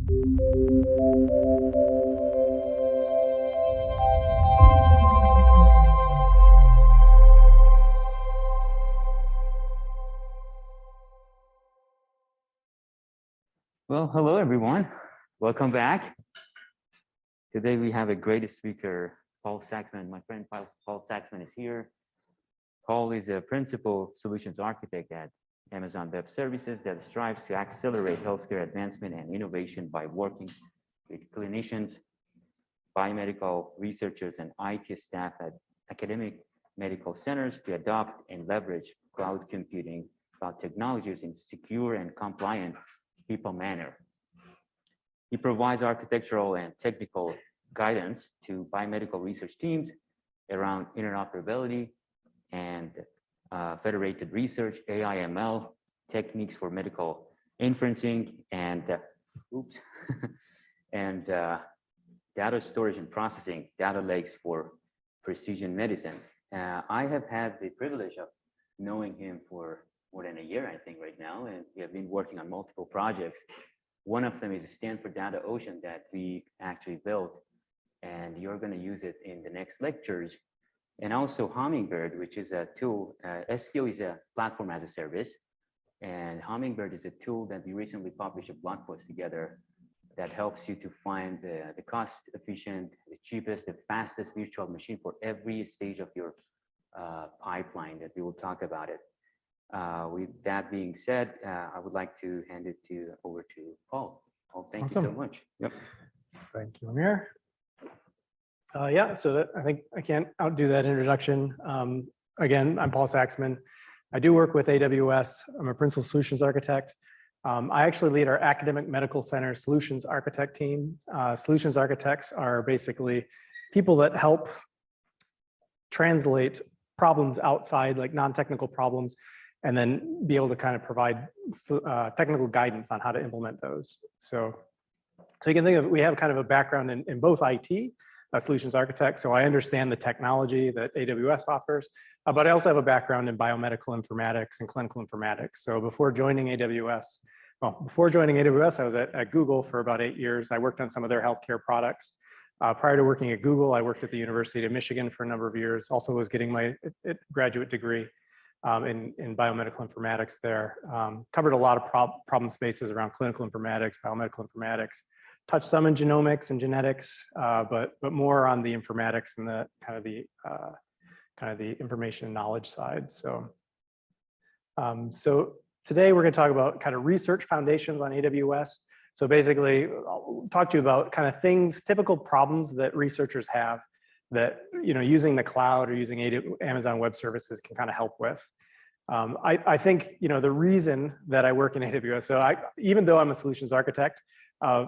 Well, hello everyone. Welcome back. Today we have a great speaker, Paul Saxman. My friend Paul Saxman is here. Paul is a principal solutions architect at Amazon Web Services that strives to accelerate healthcare advancement and innovation by working with clinicians, biomedical researchers, and IT staff at academic medical centers to adopt and leverage cloud computing, cloud technologies in secure and compliant HIPAA manner. He provides architectural and technical guidance to biomedical research teams around interoperability and federated research, AI, ML, techniques for medical inferencing, and and data storage and processing, data lakes for precision medicine. I have had the privilege of knowing him for more than a year, I think, right now, and we have been working on multiple projects. One of them is a Stanford Data Ocean that we actually built, and you're going to use it in the next lectures. And also Hummingbird, which is a tool. STO is a platform as a service, and Hummingbird is a tool that we recently published a blog post together that helps you to find the cost-efficient, the cheapest, the fastest virtual machine for every stage of your pipeline that we will talk about it. With that being said, I would like to hand it over to Paul. Paul, thank you so much. Yep. Thank you, Amir. Yeah, so I think I can't outdo that introduction. Again, I'm Paul Saxman. I do work with AWS. I'm a principal solutions architect. I actually lead our academic medical center solutions architect team. Solutions architects are basically people that help translate problems outside, like non-technical problems, and then be able to kind of provide technical guidance on how to implement those. So you can think of, we have kind of a background in both IT, solutions architect, so I understand the technology that AWS offers, but I also have a background in biomedical informatics and clinical informatics. So before joining AWS, I was at Google for about 8 years. I worked on some of their healthcare products. Prior to working at Google, I worked at the University of Michigan for a number of years. Also was getting my graduate degree in biomedical informatics there. Covered a lot of problem spaces around clinical informatics, biomedical informatics. Touched some in genomics and genetics, but more on the informatics and the kind of the information and knowledge side. So today we're going to talk about kind of research foundations on AWS. So basically, I'll talk to you about kind of things, typical problems that researchers have that, using the cloud or using Amazon Web Services can kind of help with. I think, the reason that I work in AWS, so even though I'm a solutions architect,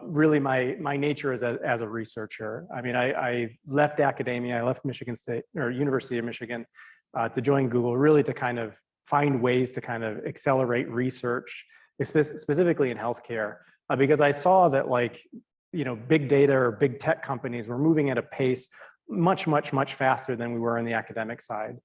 really my nature is as a researcher. I mean, I left academia, I left Michigan State or University of Michigan to join Google, really to kind of find ways to kind of accelerate research, specifically in healthcare. Because I saw that big data or big tech companies were moving at a pace much faster than we were on the academic side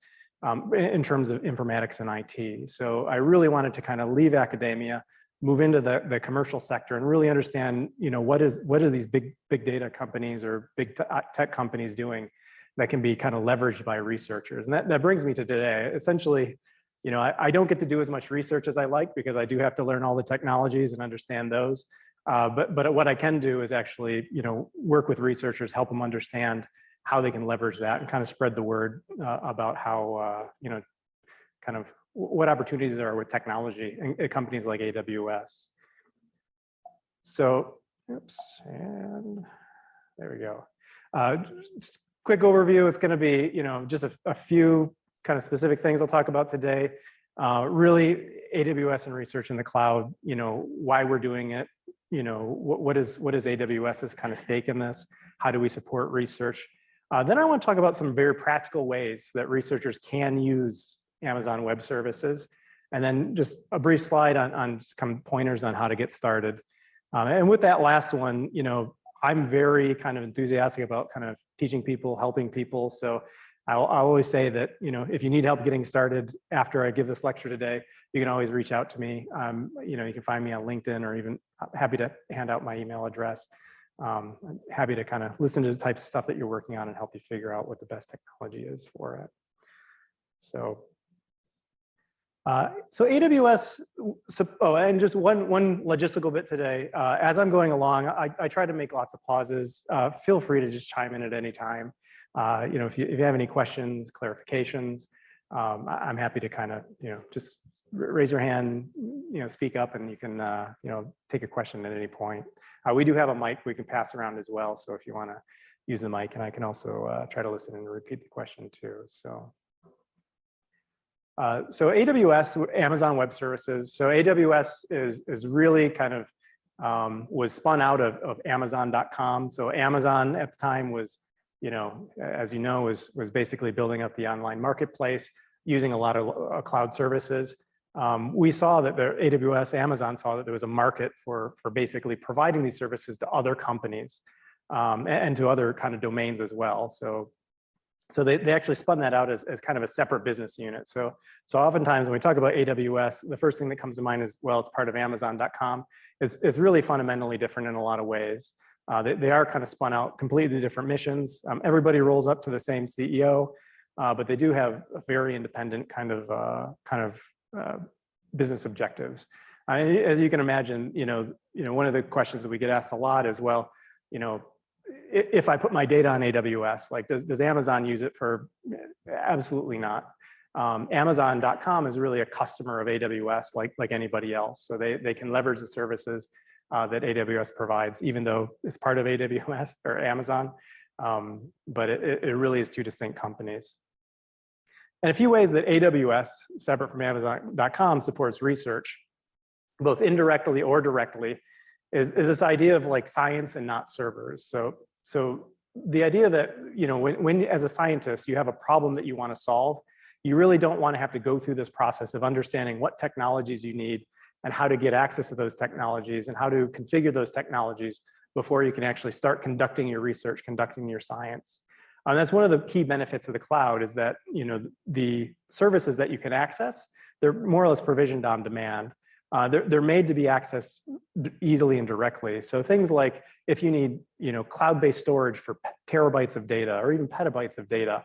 in terms of informatics and IT. So I really wanted to kind of leave academia, move into the commercial sector and really understand, what are these big data companies or big tech companies doing that can be kind of leveraged by researchers. And that brings me to today. Essentially, I don't get to do as much research as I like because I do have to learn all the technologies and understand those. But what I can do is actually, work with researchers, help them understand how they can leverage that and kind of spread the word about how, kind of what opportunities there are with technology and companies like AWS. So, oops, and there we go. Just quick overview. It's going to be, just a few kind of specific things I'll talk about today. Really, AWS and research in the cloud, why we're doing it, what is AWS's kind of stake in this? How do we support research? Then I want to talk about some very practical ways that researchers can use Amazon Web Services. And then just a brief slide on some pointers on how to get started. And with that last one, I'm very kind of enthusiastic about kind of teaching people, helping people. So I always say that, if you need help getting started after I give this lecture today, you can always reach out to me. You can find me on LinkedIn, or even happy to hand out my email address. I'm happy to kind of listen to the types of stuff that you're working on and help you figure out what the best technology is for it. So AWS, and just one logistical bit today. As I'm going along, I try to make lots of pauses. Feel free to just chime in at any time. If you have any questions, clarifications, I'm happy to kind of, just raise your hand, speak up, and you can, take a question at any point. We do have a mic we can pass around as well. So if you want to use the mic, and I can also try to listen and repeat the question too. So AWS, Amazon Web Services. So AWS is really kind of was spun out of Amazon.com. So Amazon at the time was, as was basically building up the online marketplace using a lot of cloud services. We saw that Amazon saw that there was a market for basically providing these services to other companies and to other kind of domains as well. So they actually spun that out as kind of a separate business unit. So oftentimes when we talk about AWS, the first thing that comes to mind is, well, it's part of Amazon.com. It's really fundamentally different in a lot of ways. They are kind of spun out completely different missions. Everybody rolls up to the same CEO, but they do have a very independent kind of business objectives. As you can imagine, one of the questions that we get asked a lot is, well, if I put my data on AWS, like does Amazon use it for? Absolutely not. Amazon.com is really a customer of AWS like anybody else. So they can leverage the services that AWS provides, even though it's part of AWS or Amazon. But it really is two distinct companies. And a few ways that AWS, separate from Amazon.com, supports research, both indirectly or directly, is this idea of like science and not servers. So the idea that, when as a scientist, you have a problem that you want to solve, you really don't want to have to go through this process of understanding what technologies you need and how to get access to those technologies and how to configure those technologies before you can actually start conducting your research, conducting your science. And that's one of the key benefits of the cloud is that, the services that you can access, they're more or less provisioned on demand. They're made to be accessed easily and directly. So things like if you need, cloud-based storage for terabytes of data or even petabytes of data,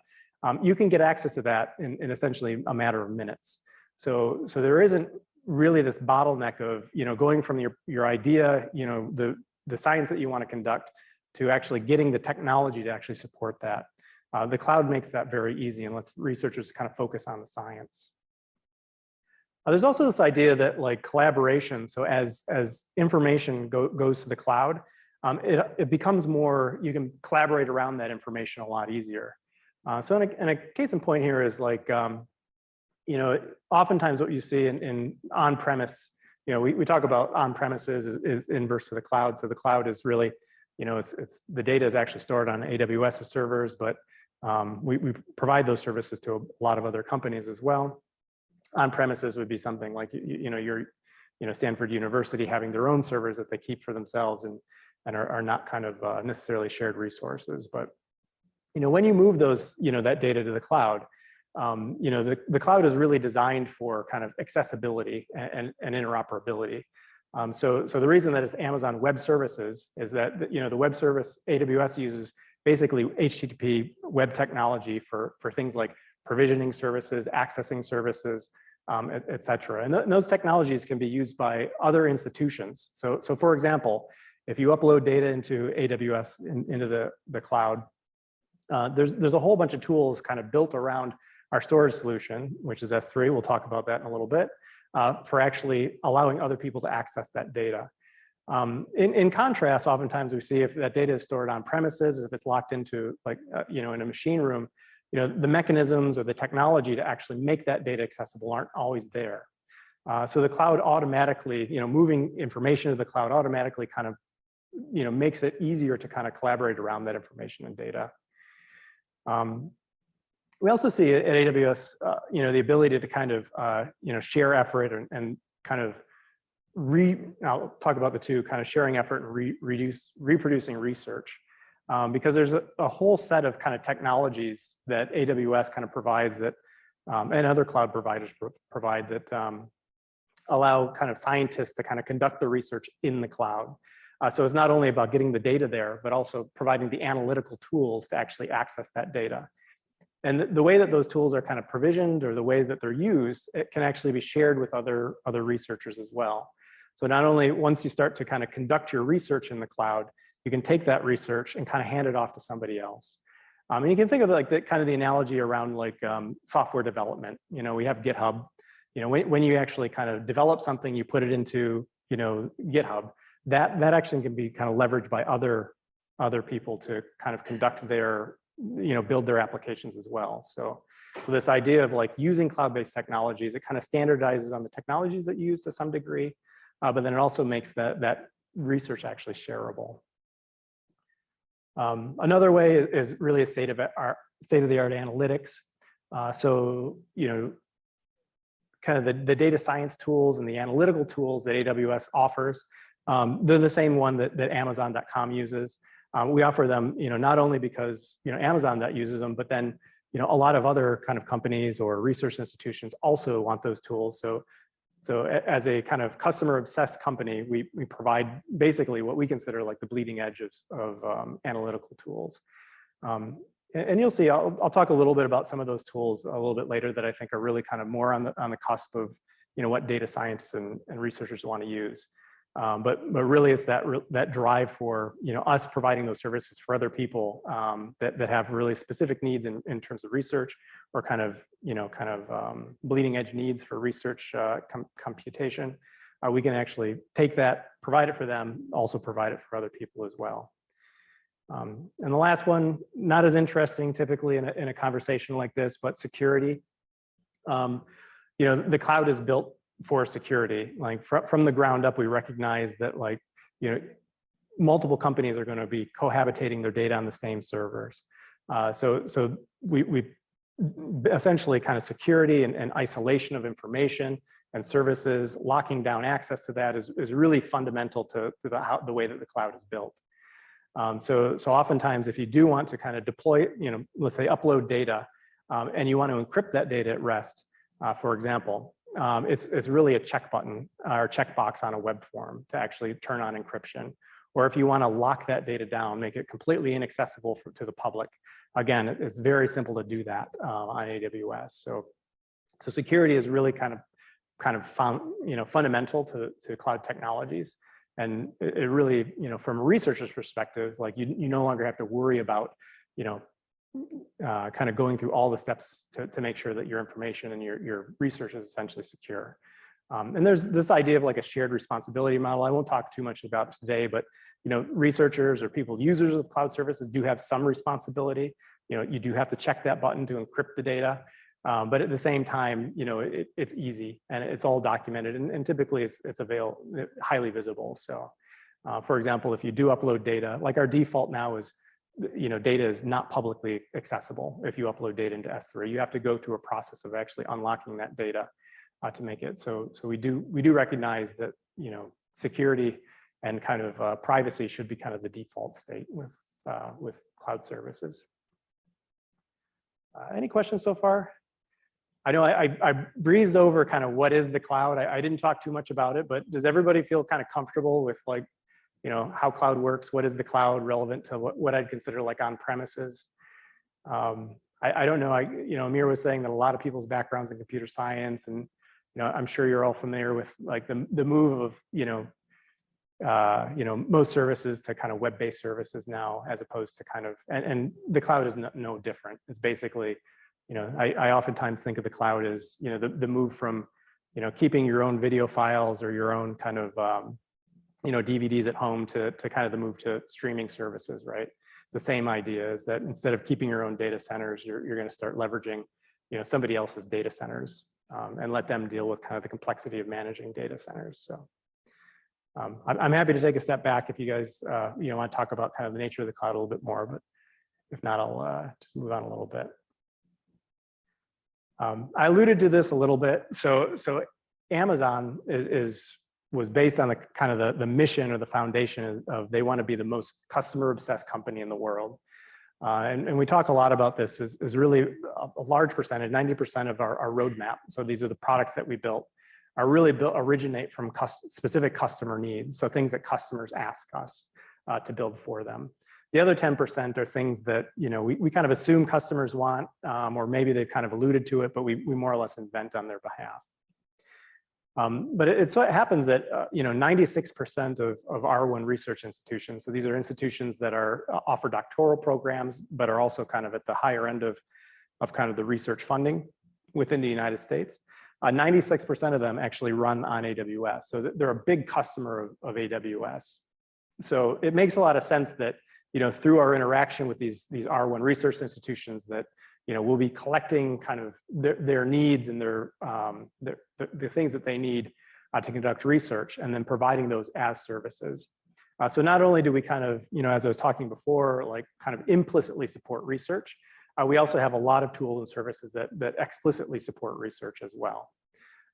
you can get access to that in essentially a matter of minutes. So there isn't really this bottleneck of, going from your idea, the science that you want to conduct to actually getting the technology to actually support that. The cloud makes that very easy and lets researchers kind of focus on the science. There's also this idea that like collaboration, so as information goes to the cloud, it becomes more, you can collaborate around that information a lot easier. So in a case in point here is like, oftentimes what you see in on-premise, we talk about on-premises is inverse to the cloud. So the cloud is really, it's the data is actually stored on AWS's servers, but we provide those services to a lot of other companies as well. On-premises would be something like, Stanford University having their own servers that they keep for themselves and are not kind of necessarily shared resources. But, when you move those, that data to the cloud, the cloud is really designed for kind of accessibility and interoperability. So the reason that it's Amazon Web Services is that, the web service AWS uses basically HTTP web technology for things like provisioning services, accessing services, et cetera. And those technologies can be used by other institutions. So for example, if you upload data into AWS, into the cloud, there's a whole bunch of tools kind of built around our storage solution, which is S3. We'll talk about that in a little bit, for actually allowing other people to access that data. In contrast, oftentimes we see if that data is stored on premises, if it's locked into like, in a machine room, the mechanisms or the technology to actually make that data accessible aren't always there. So the cloud automatically, moving information to the cloud automatically kind of, makes it easier to kind of collaborate around that information and data. We also see at AWS, the ability to kind of, share effort and kind of I'll talk about the two, kind of sharing effort and reproducing research. because there's a whole set of kind of technologies that AWS kind of provides that, and other cloud providers provide that allow kind of scientists to kind of conduct the research in the cloud. So it's not only about getting the data there, but also providing the analytical tools to actually access that data. And the way that those tools are kind of provisioned, or the way that they're used, it can actually be shared with other researchers as well. So not only once you start to kind of conduct your research in the cloud, you can take that research and kind of hand it off to somebody else. And you can think of like the kind of the analogy around like software development. You know, we have GitHub. You know, when you actually kind of develop something, you put it into, you know, GitHub. That actually can be kind of leveraged by other people to kind of conduct their, you know, build their applications as well. So this idea of like using cloud-based technologies, it kind of standardizes on the technologies that you use to some degree, but then it also makes that research actually shareable. Another way is really a state-of-the-art analytics. So, you know, kind of the data science tools and the analytical tools that AWS offers, they're the same one that Amazon.com uses. We offer them, you know, not only because, you know, Amazon that uses them, but then, you know, a lot of other kind of companies or research institutions also want those tools. So as a kind of customer obsessed company, we provide basically what we consider like the bleeding edge of analytical tools. And you'll see, I'll talk a little bit about some of those tools a little bit later that I think are really kind of more on the cusp of, you know, what data science and researchers want to use. But really it's that drive for, you know, us providing those services for other people that have really specific needs in terms of research, or kind of, you know, bleeding edge needs for research computation. We can actually take that, provide it for them, also provide it for other people as well. And the last one, not as interesting typically in a conversation like this, but security. You know, the cloud is built for security. Like from the ground up, we recognize that, like, you know, multiple companies are going to be cohabitating their data on the same servers. So we essentially kind of security and isolation of information and services, locking down access to that is really fundamental to the way that the cloud is built. So oftentimes, if you do want to kind of deploy, you know, let's say upload data, and you want to encrypt that data at rest, for example, it's really a check button or checkbox on a web form to actually turn on encryption. Or if you want to lock that data down, make it completely inaccessible to the public, again, it's very simple to do that on AWS. So security is really kind of you know, fundamental to cloud technologies. And it really, you know, from a researcher's perspective, like you no longer have to worry about, you know, kind of going through all the steps to make sure that your information and your research is essentially secure. And there's this idea of like a shared responsibility model. I won't talk too much about it today, but, you know, researchers or people, users of cloud services do have some responsibility. You know, you do have to check that button to encrypt the data. But at the same time, you know, it's easy and it's all documented, and typically it's highly visible. So for example, if you do upload data, like our default now is, you know, data is not publicly accessible. If you upload data into S3, you have to go through a process of actually unlocking that data to make it. So we do recognize that, you know, security and kind of privacy should be kind of the default state with cloud services. Any questions so far? I know I breezed over kind of what is the cloud. I didn't talk too much about it, but does everybody feel kind of comfortable with, like, you know, how cloud works? What is the cloud relevant to what I'd consider like on premises? I don't know. You know, Amir was saying that a lot of people's backgrounds in computer science, and, you know, I'm sure you're all familiar with like the move of, you know, most services to kind of web-based services now, as opposed to kind of, and the cloud is no different. It's basically, you know, I oftentimes think of the cloud as, you know, the move from, you know, keeping your own video files or your own kind of, you know, DVDs at home to kind of the move to streaming services, right? It's the same idea, is that instead of keeping your own data centers, you're going to start leveraging, you know, somebody else's data centers and let them deal with kind of the complexity of managing data centers. So I'm happy to take a step back if you guys, you know, want to talk about kind of the nature of the cloud a little bit more, but if not, I'll just move on a little bit. I alluded to this a little bit. So Amazon is was based on the kind of the mission or the foundation of they want to be the most customer obsessed company in the world. And we talk a lot about this is really a large percentage, 90% of our roadmap. So these are the products that we built are really originate from specific customer needs. So things that customers ask us to build for them. The other 10% are things that, you know, we kind of assume customers want, or maybe they've kind of alluded to it, but we more or less invent on their behalf. But it so happens that, you know, 96% of R1 research institutions, so these are institutions that are offer doctoral programs, but are also kind of at the higher end of kind of the research funding within the United States. 96% of them actually run on AWS. So they're a big customer of AWS. So it makes a lot of sense that, you know, through our interaction with these R1 research institutions that, you know, we'll be collecting kind of their needs and the things that they need to conduct research and then providing those as services. So not only do we kind of, you know, as I was talking before, like kind of implicitly support research, we also have a lot of tools and services that explicitly support research as well.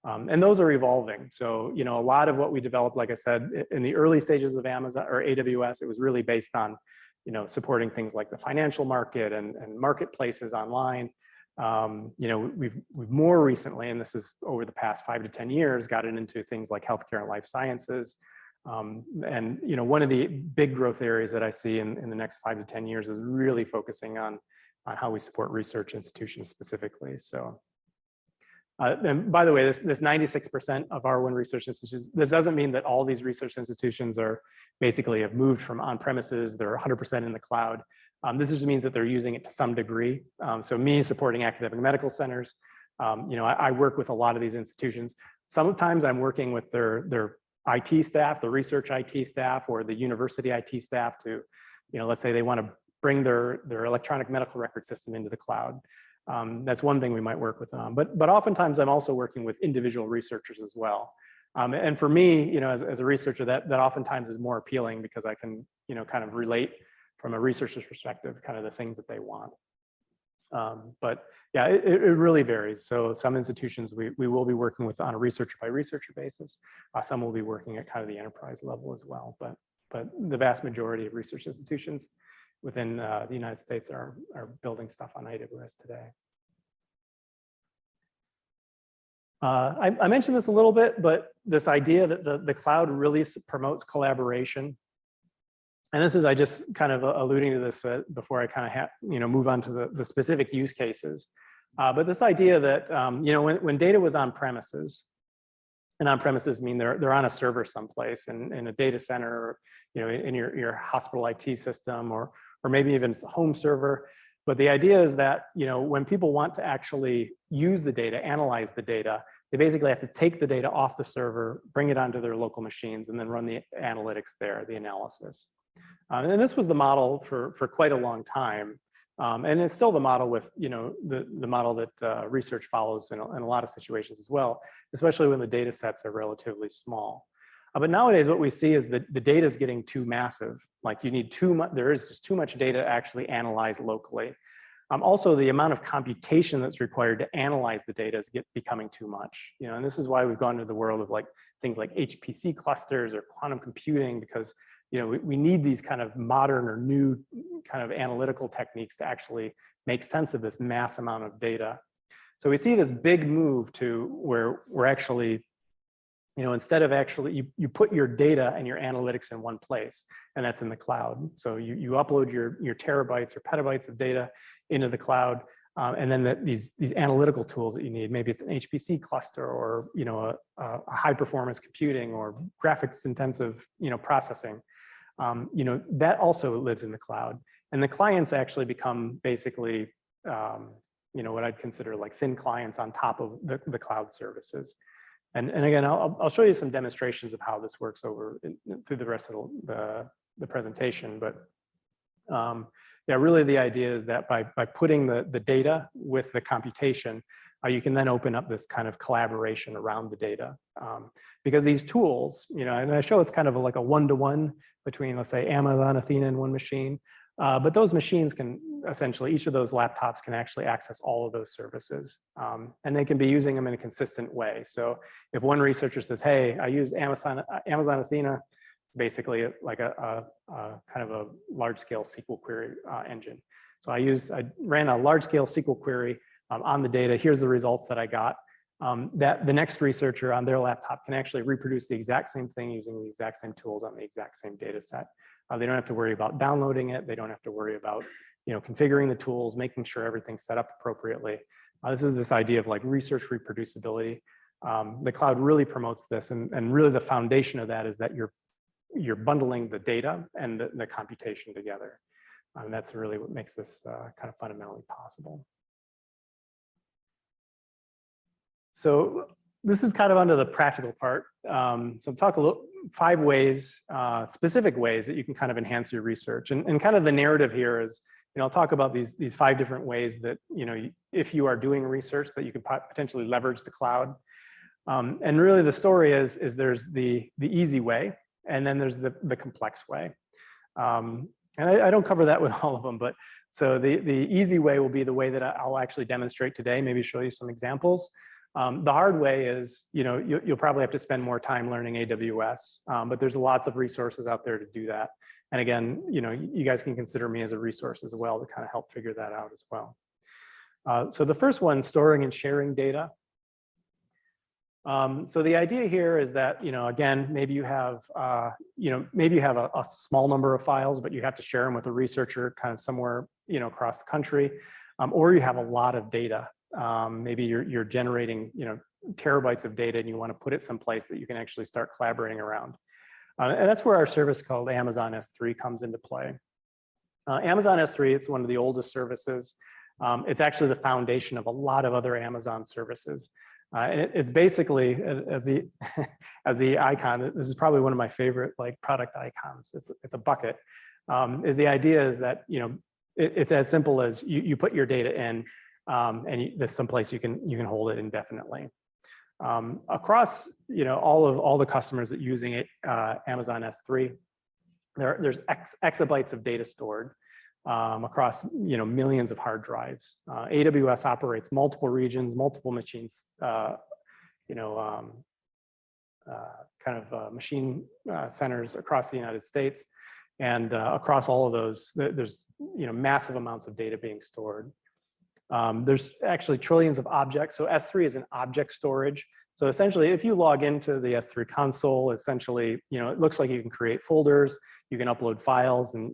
And those are evolving. So, you know, a lot of what we developed, like I said, in the early stages of Amazon or AWS, it was really based on, you know, supporting things like the financial market and marketplaces online. You know, we've more recently, and this is over the past 5 to 10 years, gotten into things like healthcare and life sciences. And, you know, one of the big growth areas that I see in the next 5 to 10 years is really focusing on how we support research institutions specifically. So, and by the way, this 96% of R1 research institutions, this doesn't mean that all these research institutions are basically have moved from on-premises, they're 100% in the cloud. This just means that they're using it to some degree. So me supporting academic medical centers, you know, I work with a lot of these institutions. Sometimes I'm working with their IT staff, the research IT staff, or the university IT staff to, you know, let's say they want to bring their electronic medical record system into the cloud. That's one thing we might work with them on. But oftentimes I'm also working with individual researchers as well. And for me, you know, as a researcher, that oftentimes is more appealing because I can, you know, kind of relate from a researcher's perspective, kind of the things that they want. But yeah, it really varies. So some institutions we will be working with on a researcher by researcher basis. Some will be working at kind of the enterprise level as well. But the vast majority of research institutions within the United States are building stuff on AWS today. I mentioned this a little bit, but this idea that the cloud really promotes collaboration. And this is, I just kind of alluding to this before I kind of you know, move on to the specific use cases. But this idea that, you know, when data was on premises, and on premises mean they're on a server someplace in a data center, or, you know, in your hospital IT system, or maybe even it's a home server. But the idea is that, you know, when people want to actually use the data, analyze the data, they basically have to take the data off the server, bring it onto their local machines, and then run the analytics there, the analysis. And this was the model for quite a long time. And it's still the model with, you know, the model that research follows in a lot of situations as well, especially when the data sets are relatively small. But nowadays, what we see is that the data is getting too massive. Like you need too much, there is just too much data to actually analyze locally. Also, the amount of computation that's required to analyze the data is becoming too much. You know, and this is why we've gone into the world of like things like HPC clusters or quantum computing, because, you know, we need these kind of modern or new kind of analytical techniques to actually make sense of this mass amount of data. So we see this big move to where we're actually, you know, instead of actually, you put your data and your analytics in one place, and that's in the cloud. So you upload your terabytes or petabytes of data into the cloud, and then these analytical tools that you need, maybe it's an HPC cluster, or, you know, a high performance computing or graphics intensive, you know, processing. You know, that also lives in the cloud, and the clients actually become basically, you know, what I'd consider like thin clients on top of the cloud services. And again, I'll show you some demonstrations of how this works through the rest of the presentation. But yeah, really the idea is that by putting the data with the computation, you can then open up this kind of collaboration around the data. Because these tools, you know, and I show it's kind of like a one-to-one between, let's say, Amazon Athena in one machine, But those machines can essentially, each of those laptops can actually access all of those services. And they can be using them in a consistent way. So if one researcher says, hey, I use Amazon Athena, basically like a kind of a large scale SQL query engine. So I ran a large scale SQL query on the data. Here's the results that I got. That the next researcher on their laptop can actually reproduce the exact same thing using the exact same tools on the exact same data set. They don't have to worry about downloading it. They don't have to worry about configuring the tools, making sure everything's set up appropriately. This is this idea of like research reproducibility. The cloud really promotes this, and really the foundation of that is that you're bundling the data and the computation together. And that's really what makes this kind of fundamentally possible. So this is kind of under the practical part. So talk a little, 5 ways, specific ways that you can kind of enhance your research. And kind of the narrative here is, I'll talk about these 5 different ways that, if you are doing research that you can potentially leverage the cloud. And really the story is there's the easy way, and then there's the complex way. And I don't cover that with all of them, but so the easy way will be the way that I'll actually demonstrate today, maybe show you some examples. The hard way is, you'll probably have to spend more time learning AWS, but there's lots of resources out there to do that. And again, you guys can consider me as a resource as well to kind of help figure that out as well. So the first one, storing and sharing data. So the idea here is that, again, maybe you have, a small number of files, but you have to share them with a researcher kind of somewhere, across the country, or you have a lot of data. Maybe you're generating, terabytes of data and you want to put it someplace that you can actually start collaborating around. And that's where our service called Amazon S3 comes into play. Amazon S3, it's one of the oldest services. It's actually the foundation of a lot of other Amazon services. And it's basically, as the icon, this is probably one of my favorite product icons. It's a bucket. The idea is that it's as simple as you put your data in, and there's someplace you can hold it indefinitely. Across all the customers that using it, Amazon S3, there's exabytes of data stored across millions of hard drives. AWS operates multiple regions, multiple machines, machine centers across the United States, and across all of those, there's massive amounts of data being stored. There's actually trillions of objects. So S3 is an object storage. So essentially, if you log into the S3 console, essentially, it looks like you can create folders, you can upload files, and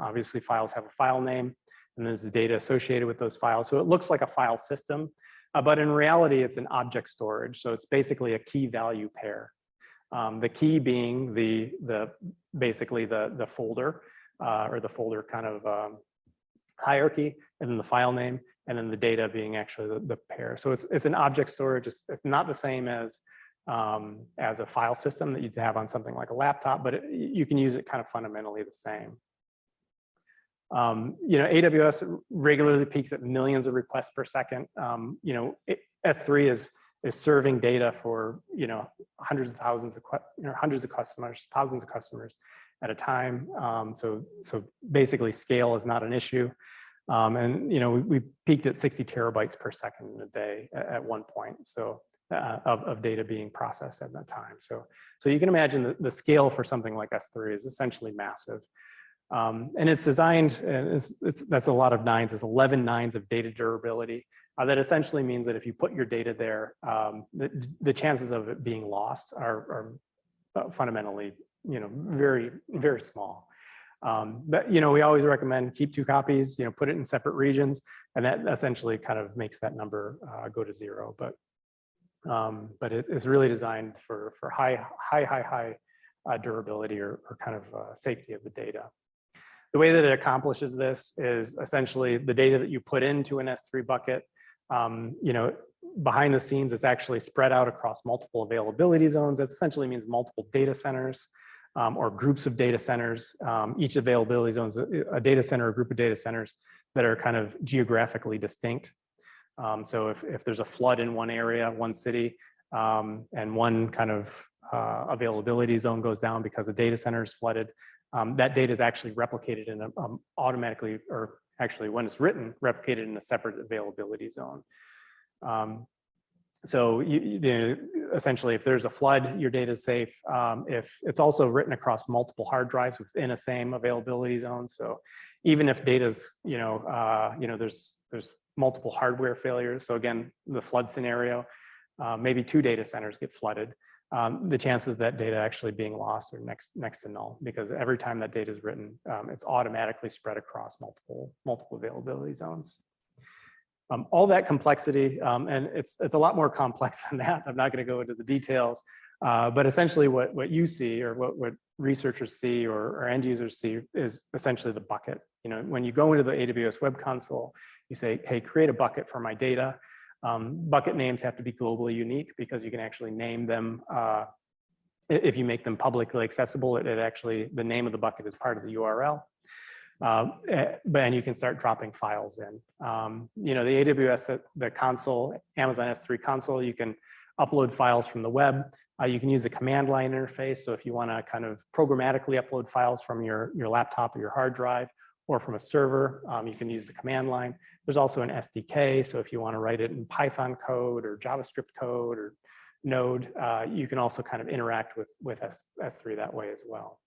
obviously files have a file name, and there's the data associated with those files. So it looks like a file system, but in reality, it's an object storage. So it's basically a key value pair. The key being basically the folder, or the folder kind of hierarchy, and then the file name, and then the data being actually the pair. So it's an object storage. It's not the same as a file system that you'd have on something like a laptop, but you can use it kind of fundamentally the same. AWS regularly peaks at millions of requests per second. S3 is serving data for hundreds of thousands of hundreds of customers, thousands of customers at a time. So basically, scale is not an issue. And we peaked at 60 terabytes per second in a day at one point. So of data being processed at that time. So you can imagine the scale for something like S3 is essentially massive. And it's designed, and that's a lot of nines, it's 11 nines of data durability. That essentially means that if you put your data there, the chances of it being lost are fundamentally, very, very small. But we always recommend keep 2 copies, put it in separate regions, and that essentially kind of makes that number go to 0. But it is really designed for high durability or kind of safety of the data. The way that it accomplishes this is essentially the data that you put into an S3 bucket, behind the scenes, it's actually spread out across multiple availability zones. That essentially means multiple data centers or groups of data centers. Each availability zone is a data center or group of data centers that are kind of geographically distinct. So if there's a flood in one area, one city, and one kind of availability zone goes down because the data center is flooded, that data is actually replicated in a automatically, or actually when it's written, replicated in a separate availability zone. So essentially, if there's a flood, your data is safe. If it's also written across multiple hard drives within a same availability zone, so even if data's, there's multiple hardware failures. So again, the flood scenario, maybe 2 data centers get flooded. The chances of that data actually being lost are next to null, because every time that data is written, it's automatically spread across multiple availability zones. All that complexity, and it's a lot more complex than that. I'm not going to go into the details, but essentially what you see, or what researchers see, or end users see, is essentially the bucket. When you go into the AWS Web Console, you say, hey, create a bucket for my data. Bucket names have to be globally unique, because you can actually name them. If you make them publicly accessible, it actually, the name of the bucket is part of the URL. And you can start dropping files in. The AWS, the console, Amazon S3 console, you can upload files from the web. You can use the command line interface. So if you want to kind of programmatically upload files from your laptop or your hard drive, or from a server, you can use the command line. There's also an SDK. So if you want to write it in Python code or JavaScript code or Node, you can also kind of interact with S3 that way as well.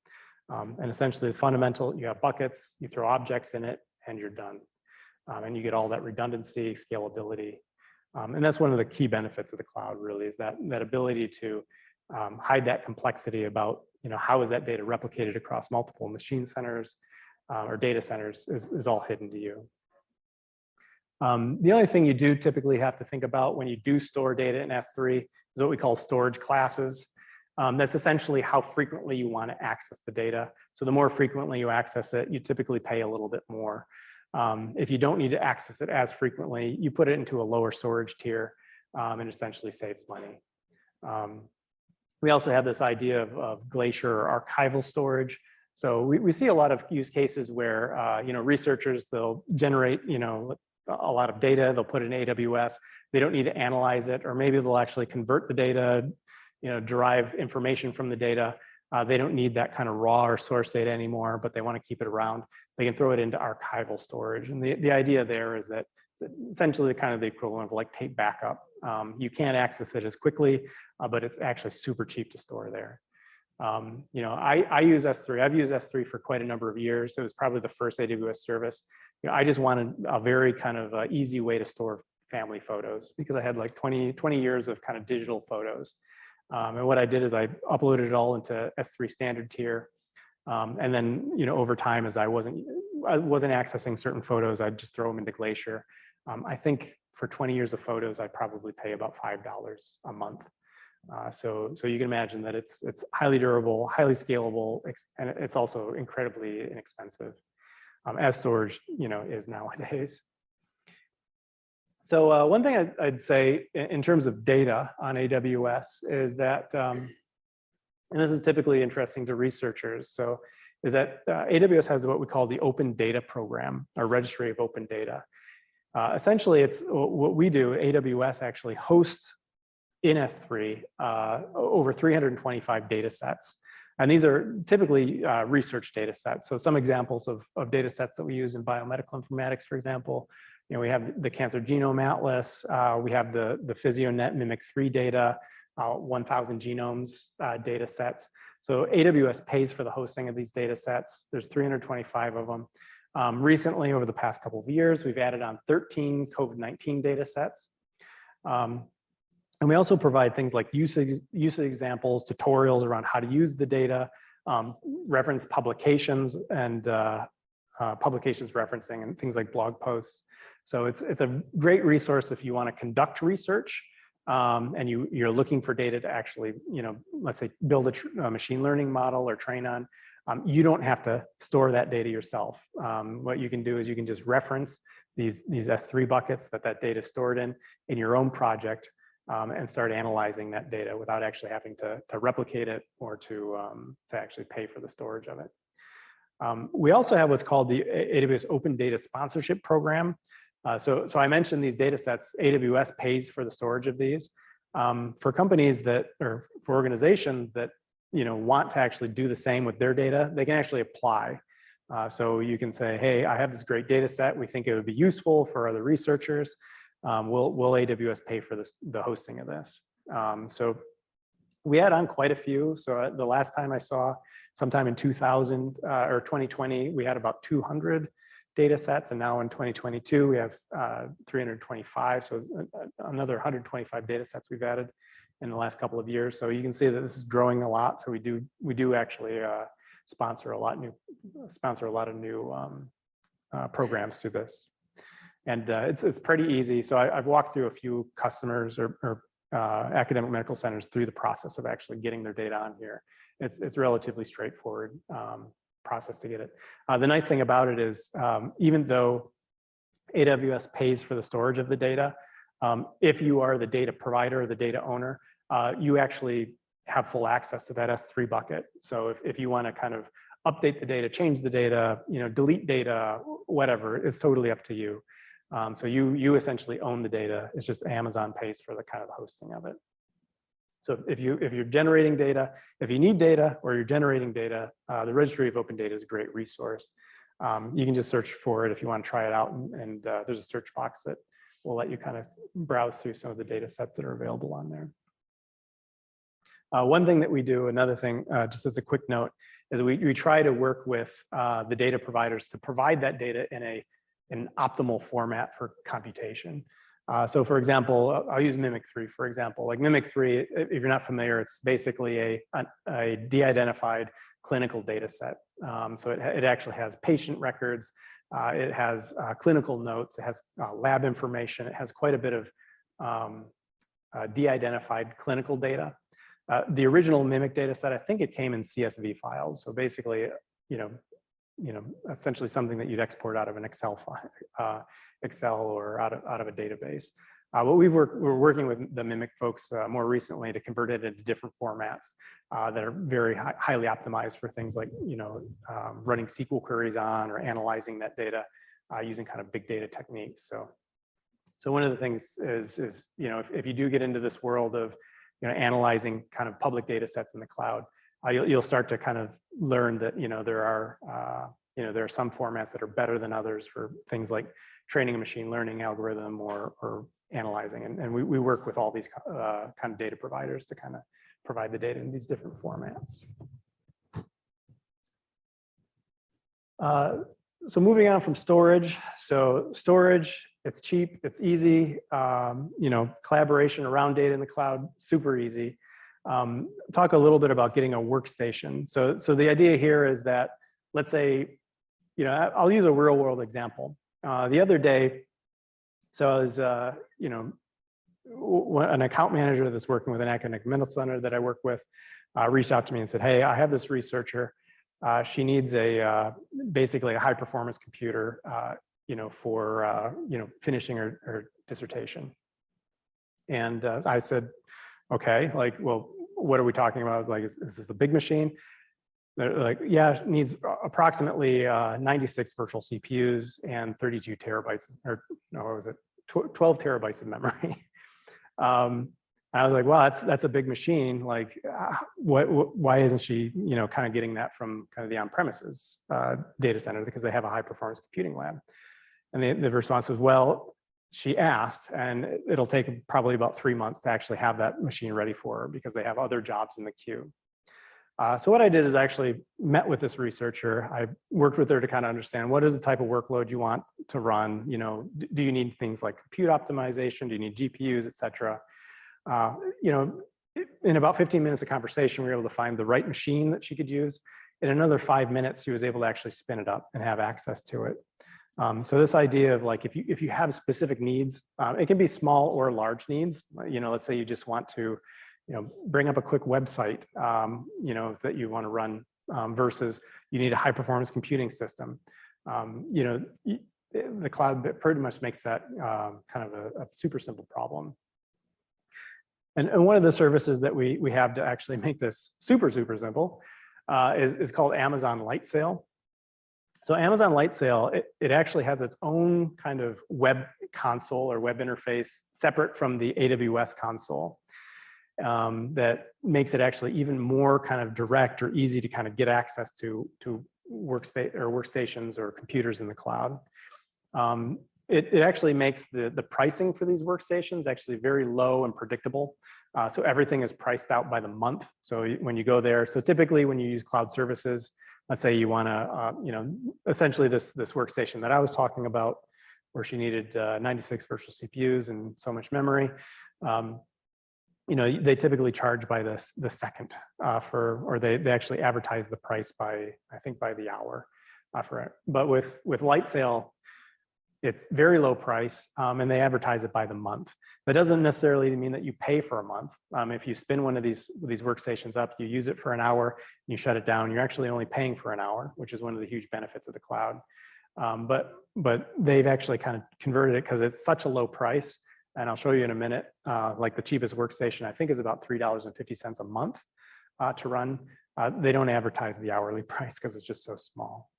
And essentially the fundamental, you have buckets, you throw objects in it, and you're done. And you get all that redundancy, scalability. And that's one of the key benefits of the cloud, really, is that ability to hide that complexity about, how is that data replicated across multiple machine centers or data centers is all hidden to you. The only thing you do typically have to think about when you do store data in S3 is what we call storage classes. That's essentially how frequently you want to access the data. So the more frequently you access it, you typically pay a little bit more. If you don't need to access it as frequently, you put it into a lower storage tier, and essentially saves money. We also have this idea of glacier or archival storage. So we see a lot of use cases where researchers, they'll generate a lot of data, they'll put it in AWS, they don't need to analyze it, or maybe they'll actually convert the data, derive information from the data. They don't need that kind of raw or source data anymore, but they want to keep it around. They can throw it into archival storage. And the idea there is that it's essentially kind of the equivalent of like tape backup. You can't access it as quickly, but it's actually super cheap to store there. I use S3. I've used S3 for quite a number of years. It was probably the first AWS service. I just wanted a very kind of easy way to store family photos, because I had like 20 years of kind of digital photos. And what I did is I uploaded it all into S3 standard tier. And then, over time, as I wasn't accessing certain photos, I'd just throw them into Glacier. I think for 20 years of photos, I probably pay about $5 a month. So you can imagine that it's highly durable, highly scalable, and it's also incredibly inexpensive, as storage, is nowadays. So one thing I'd say in terms of data on AWS is that, and this is typically interesting to researchers, so is that AWS has what we call the Open Data Program, or Registry of Open Data. Essentially, it's what we do. AWS actually hosts in S3 over 325 data sets. And these are typically research data sets. So some examples of data sets that we use in biomedical informatics, for example, we have the Cancer Genome Atlas, we have the PhysioNet Mimic3 data, 1,000 genomes data sets. So AWS pays for the hosting of these data sets. There's 325 of them. Recently, over the past couple of years, we've added on 13 COVID-19 data sets. And we also provide things like usage examples, tutorials around how to use the data, reference publications, and publications referencing, and things like blog posts. So it's a great resource if you want to conduct research and you're looking for data to actually, let's say build a machine learning model or train on. You don't have to store that data yourself. What you can do is you can just reference these S3 buckets that data is stored in your own project, and start analyzing that data without actually having to replicate it or to actually pay for the storage of it. We also have what's called the AWS Open Data Sponsorship Program. So I mentioned these data sets. AWS pays for the storage of these. For companies or for organizations that want to actually do the same with their data, they can actually apply. So you can say, hey, I have this great data set. We think it would be useful for other researchers. Will AWS pay for the hosting of this? So we had on quite a few. So the last time I saw, sometime in 2000 or 2020, we had about 200 data sets. And now in 2022, we have 325. So another 125 data sets we've added in the last couple of years. So you can see that this is growing a lot. So we do actually sponsor a lot of new programs through this. And it's pretty easy. So I've walked through a few customers or academic medical centers through the process of actually getting their data on here. It's relatively straightforward process to get it. The nice thing about it is even though AWS pays for the storage of the data, if you are the data provider or the data owner, you actually have full access to that S3 bucket. So if you want to kind of update the data, change the data, delete data, whatever, it's totally up to you. So you essentially own the data. It's just Amazon pays for the kind of hosting of it. So if you're generating data, if you need data or you're generating data, the Registry of Open Data is a great resource. You can just search for it if you want to try it out, and there's a search box that will let you kind of browse through some of the data sets that are available on there. One thing that we do, another thing, just as a quick note, is we try to work with the data providers to provide that data in an optimal format for computation. So for example, I'll use Mimic3 for example. Like Mimic3, if you're not familiar, it's basically a de-identified clinical data set. So it actually has patient records, it has clinical notes, it has lab information, it has quite a bit of de-identified clinical data. The original Mimic data set, I think it came in CSV files. So basically, essentially something that you'd export out of an Excel file, Excel or out of a database. But we're working with the Mimic folks more recently to convert it into different formats that are very highly optimized for things like running SQL queries on or analyzing that data using kind of big data techniques. So one of the things is if you do get into this world of analyzing kind of public data sets in the cloud, you'll start to kind of learn that there are some formats that are better than others for things like training a machine learning algorithm or analyzing. And we work with all these kind of data providers to kind of provide the data in these different formats. So moving on from storage. So storage, it's cheap, it's easy. Collaboration around data in the cloud, super easy. Talk a little bit about getting a workstation. So the idea here is that, let's say, I'll use a real world example. The other day, so I was, an account manager that's working with an academic medical center that I work with reached out to me and said, hey, I have this researcher. She needs basically a high performance computer, for, finishing her dissertation. And I said, okay, like, well, what are we talking about? Like, is this a big machine? They're like, yeah, it needs approximately 96 virtual CPUs and 32 terabytes, or no, what was it? 12 terabytes of memory. I was like, well, that's a big machine. Like, why isn't she, kind of getting that from kind of the on-premises data center, because they have a high-performance computing lab? And the response was, well, she asked, and it'll take probably about 3 months to actually have that machine ready for her because they have other jobs in the queue. So what I did is I actually met with this researcher. I worked with her to kind of understand what is the type of workload you want to run. Do you need things like compute optimization? Do you need GPUs, et cetera? In about 15 minutes of conversation, we were able to find the right machine that she could use. In another 5 minutes, she was able to actually spin it up and have access to it. So this idea of like, if you have specific needs, it can be small or large needs. Let's say you just want to, bring up a quick website, that you want to run versus you need a high performance computing system. The cloud pretty much makes that kind of a super simple problem. And one of the services that we have to actually make this super simple is called Amazon Lightsail. So Amazon Lightsail, it actually has its own kind of web console or web interface separate from the AWS console. that makes it actually even more kind of direct or easy to kind of get access to workstations or computers in the cloud. It actually makes the pricing for these workstations actually very low and predictable. So everything is priced out by the month. So when you go there, so typically when you use cloud services, let's say you want to, essentially this workstation that I was talking about, where she needed 96 virtual CPUs and so much memory, they typically charge by the second or they actually advertise the price by, I think, by the hour for it. But with LightSail, it's very low price, and they advertise it by the month. That doesn't necessarily mean that you pay for a month. If you spin one of these workstations up, you use it for an hour, you shut it down, you're actually only paying for an hour, which is one of the huge benefits of the cloud. But they've actually kind of converted it because it's such a low price. And I'll show you in a minute, like the cheapest workstation, I think, is about $3.50 a month to run. They don't advertise the hourly price because it's just so small.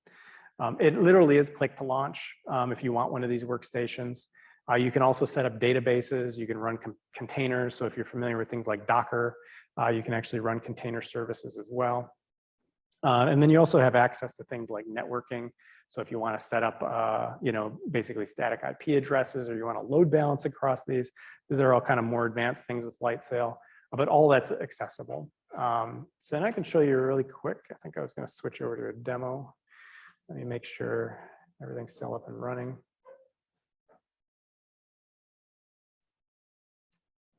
It literally is click to launch if you want one of these workstations. You can also set up databases. You can run containers. So if you're familiar with things like Docker, you can actually run container services as well. And then you also have access to things like networking. So if you want to set up, basically static IP addresses, or you want to load balance across these are all kind of more advanced things with LightSail, but all that's accessible. So then I can show you really quick. I think I was going to switch over to a demo. Let me make sure everything's still up and running.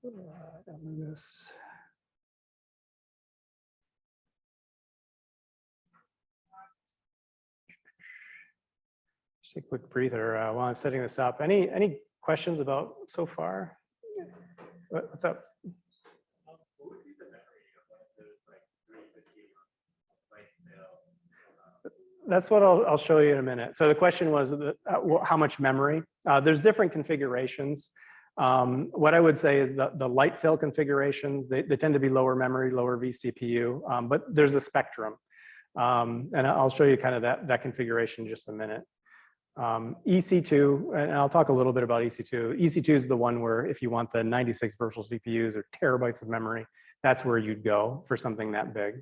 I'll move this. Just take a quick breather while I'm setting this up. Any questions about so far? What's up? That's what I'll show you in a minute. So the question was how much memory? There's different configurations. What I would say is the LightSail configurations, they tend to be lower memory, lower vCPU, but there's a spectrum. And I'll show you kind of that configuration in just a minute. EC2, and I'll talk a little bit about EC2. EC2 is the one where if you want the 96 virtual CPUs or terabytes of memory, that's where you'd go for something that big.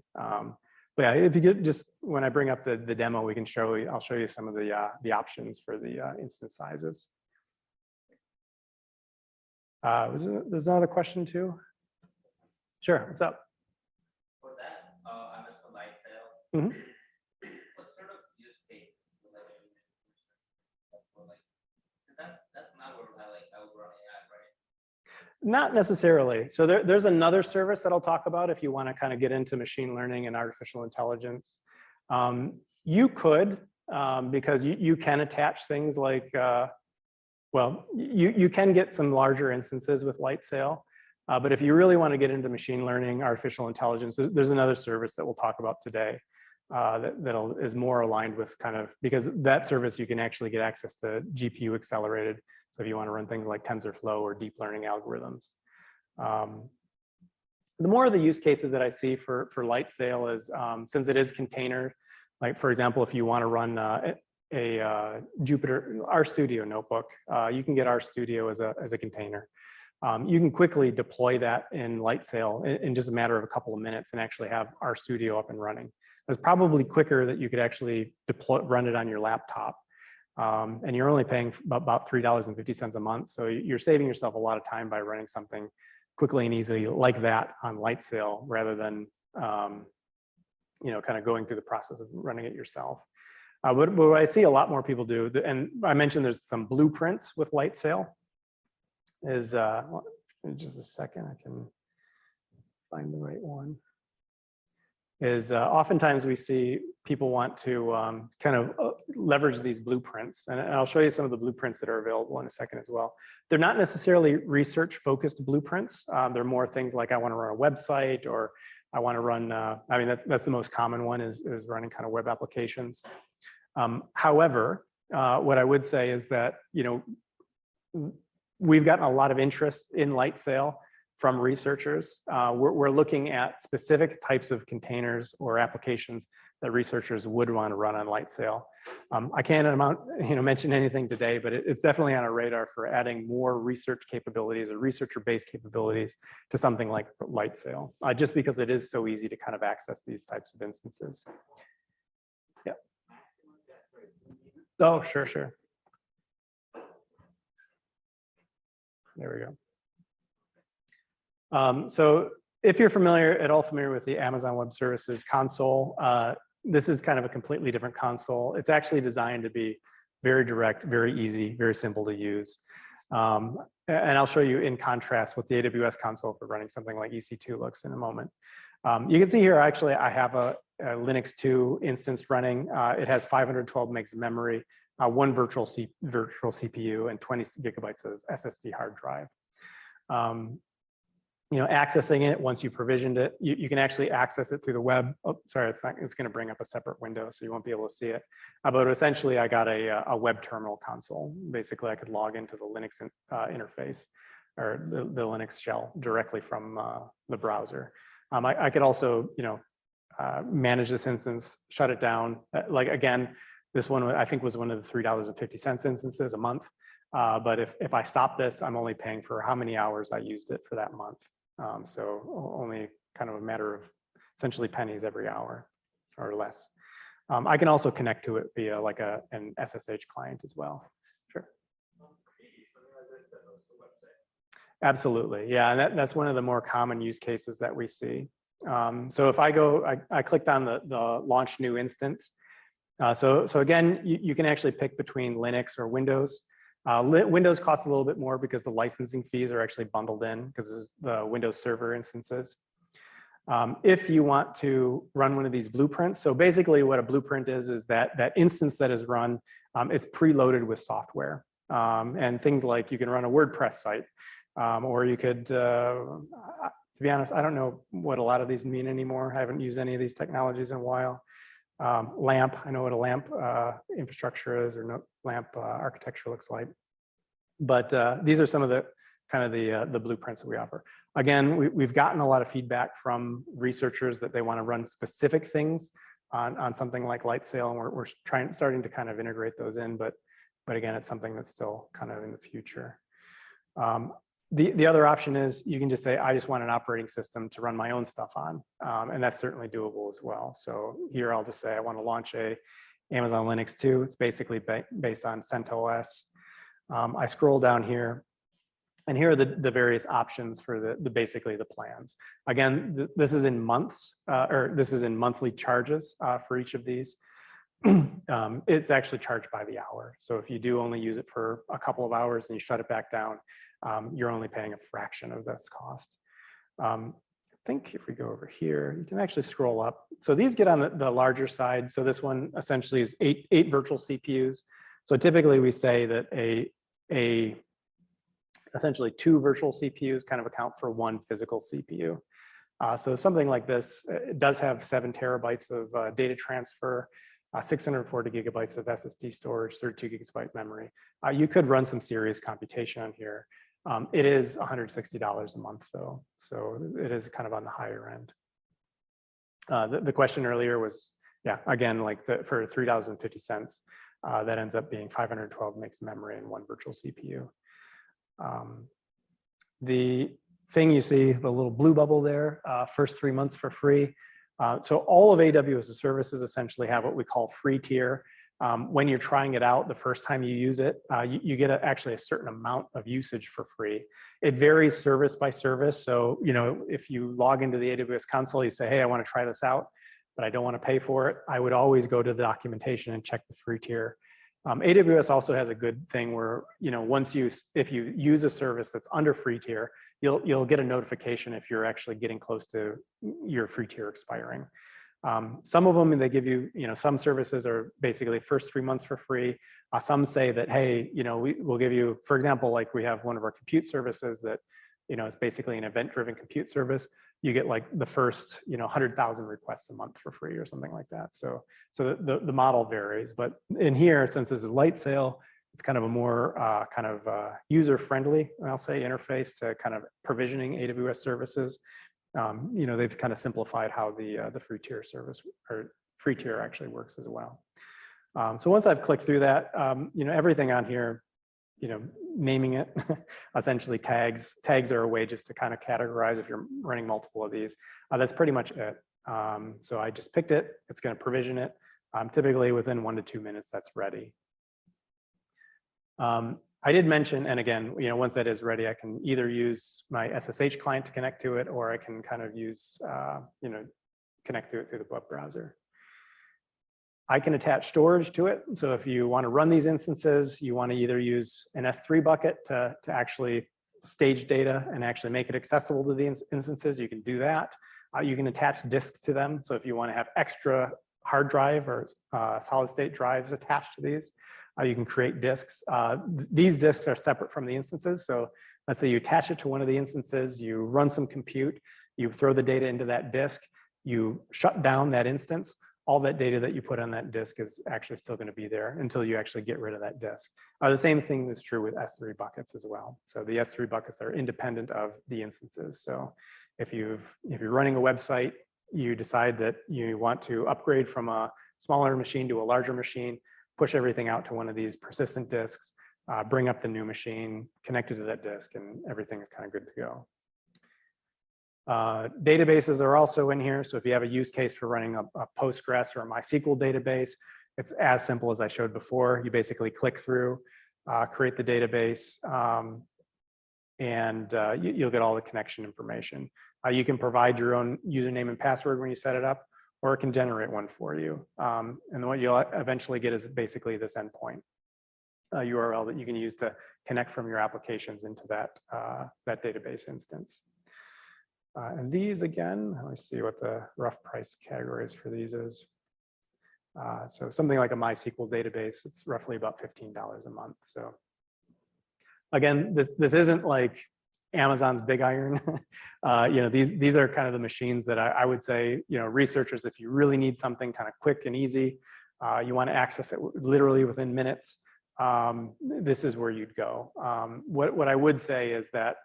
But yeah, if you get just, when I bring up the demo, I'll show you some of the options for the instance sizes. There's another question too? Sure, what's up? For that, I must for LightSail. Mm-hmm. What sort of use case will I that's not where I would run AI, right? Not necessarily. So there's another service that I'll talk about if you want to kind of get into machine learning and artificial intelligence. You could, because you can attach things like, you can get some larger instances with LightSail. But if you really want to get into machine learning, artificial intelligence, there's another service that we'll talk about today that is more aligned with kind of, because that service you can actually get access to GPU accelerated. So if you want to run things like TensorFlow or deep learning algorithms. The more of the use cases that I see for LightSail is, since it is container, like for example, if you want to run a Jupyter RStudio notebook, you can get RStudio as a container. You can quickly deploy that in LightSail in just a matter of a couple of minutes and actually have RStudio up and running. It's probably quicker that you could actually run it on your laptop. And you're only paying about $3.50 a month. So you're saving yourself a lot of time by running something quickly and easily like that on LightSail rather than kind of going through the process of running it yourself. But what I see a lot more people do, and I mentioned there's some blueprints with LightSail, is, in just a second, I can find the right one, is oftentimes we see people want to kind of leverage these blueprints. And I'll show you some of the blueprints that are available in a second as well. They're not necessarily research-focused blueprints. They're more things like I want to run a website, or I want to run, I mean, that's the most common one is running kind of web applications. However, what I would say is that, we've gotten a lot of interest in LightSail from researchers. We're looking at specific types of containers or applications that researchers would want to run on Lightsail. I can't mention anything today, but it's definitely on our radar for adding more research capabilities or researcher-based capabilities to something like Lightsail, just because it is so easy to kind of access these types of instances. Yeah. Oh, sure, sure. There we go. So if you're at all familiar with the Amazon Web Services console, this is kind of a completely different console. It's actually designed to be very direct, very easy, very simple to use. And I'll show you in contrast what the AWS console for running something like EC2 looks in a moment. You can see here, actually, I have a Linux 2 instance running. It has 512 megs of memory, one virtual CPU, and 20 gigabytes of SSD hard drive. Accessing it once you provisioned it, you can actually access it through the web. Oh, sorry, it's going to bring up a separate window, so you won't be able to see it. But essentially, I got a web terminal console. Basically, I could log into the Linux interface or the Linux shell directly from the browser. I could also, manage this instance, shut it down. Again, this one I think was one of the $3.50 instances a month. But if I stop this, I'm only paying for how many hours I used it for that month. So only kind of a matter of essentially pennies every hour or less. I can also connect to it via like an SSH client as well. Sure. Absolutely, yeah, and that's one of the more common use cases that we see. So if I clicked on the launch new instance. So again, you can actually pick between Linux or Windows. Windows costs a little bit more because the licensing fees are actually bundled in because this is the Windows Server instances. If you want to run one of these blueprints, so basically what a blueprint is that instance that is run is preloaded with software. And things like you can run a WordPress site, or you could, to be honest, I don't know what a lot of these mean anymore. I haven't used any of these technologies in a while. LAMP, I know what a LAMP infrastructure is, or no, LAMP architecture looks like. But these are some of the kind of the blueprints that we offer. Again, we've gotten a lot of feedback from researchers that they want to run specific things on something like Lightsail, and we're starting to kind of integrate those in. But again, it's something that's still kind of in the future. The other option is you can just say, I just want an operating system to run my own stuff on. And that's certainly doable as well. So here I'll just say I want to launch a Amazon Linux 2. It's basically based on CentOS. I scroll down here, and here are the various options for basically the plans. Again, this is in months, or this is in monthly charges for each of these. It's actually charged by the hour. So if you do only use it for a couple of hours and you shut it back down, you're only paying a fraction of this cost. I think if we go over here, you can actually scroll up. So these get on the larger side. So this one essentially is eight virtual CPUs. So typically we say that essentially 2 virtual CPUs kind of account for 1 physical CPU. So something like this, it does have 7 terabytes of data transfer, 640 gigabytes of SSD storage, 32 gigabyte memory. You could run some serious computation on here. It is $160 a month though, so it is kind of on the higher end. The question earlier was, yeah, again, like for $3.50, that ends up being 512 megs memory and 1 virtual CPU. The thing you see, the little blue bubble there, first 3 months for free. So all of AWS's services essentially have what we call free tier. When you're trying it out the first time you use it, you get actually a certain amount of usage for free. It varies service by service. So, if you log into the AWS console, you say, hey, I want to try this out, but I don't want to pay for it. I would always go to the documentation and check the free tier. AWS also has a good thing where, if you use a service that's under free tier, you'll get a notification if you're actually getting close to your free tier expiring. Some of them, they give you, some services are basically first 3 months for free. Some say that, hey, we'll give you, for example, like we have one of our compute services that, it's basically an event-driven compute service. You get like the first, 100,000 requests a month for free or something like that. So the model varies, but in here, since this is Lightsail, It's kind of a more user-friendly, I'll say, interface to kind of provisioning AWS services. You know, they've kind of simplified how the free tier service or free tier actually works as well. So once I've clicked through that, you know, everything on here, you know, naming it, essentially tags. Tags are a way just to kind of categorize if you're running multiple of these. That's pretty much it. So I just picked it. It's going to provision it. Typically within 1 to 2 minutes, that's ready. I did mention, and again, you know, once that is ready, I can either use my SSH client to connect to it, or I can kind of use, you know, connect to it through the web browser. I can attach storage to it. So if you want to run these instances, you want to either use an S3 bucket to actually stage data and actually make it accessible to the instances, you can do that. You can attach disks to them. So if you want to have extra hard drive or solid state drives attached to these, you can create disks. These disks are separate from the instances. So let's say you attach it to one of the instances, you run some compute, you throw the data into that disk, you shut down that instance. All that data that you put on that disk is actually still going to be there until you actually get rid of that disk. The same thing is true with S3 buckets as well. So the S3 buckets are independent of the instances. So if you're running a website, you decide that you want to upgrade from a smaller machine to a larger machine, push everything out to one of these persistent disks, bring up the new machine, connect it to that disk, and everything is kind of good to go. Databases are also in here. So if you have a use case for running a Postgres or a MySQL database, it's as simple as I showed before. You basically click through, create the database, and you'll get all the connection information. You can provide your own username and password when you set it up, or it can generate one for you. And what you'll eventually get is basically this endpoint URL that you can use to connect from your applications into that database instance. And these, again, let me see what the rough price categories for these is. So something like a MySQL database, it's roughly about $15 a month. So again, this isn't like Amazon's big iron. You know, these are kind of the machines that I would say, you know, researchers, if you really need something kind of quick and easy, you want to access it literally within minutes, this is where you'd go. What I would say is that,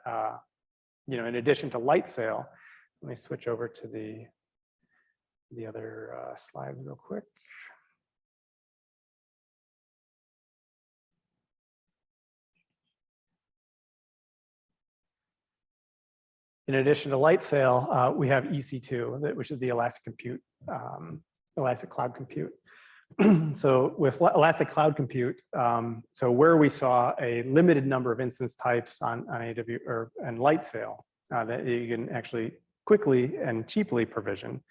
you know, in addition to Lightsail, let me switch over to the other slide real quick. In addition to Lightsail, we have EC2, which is the Elastic Cloud Compute. So with Elastic Cloud Compute, so where we saw a limited number of instance types on AWS and Lightsail that you can actually quickly and cheaply provision,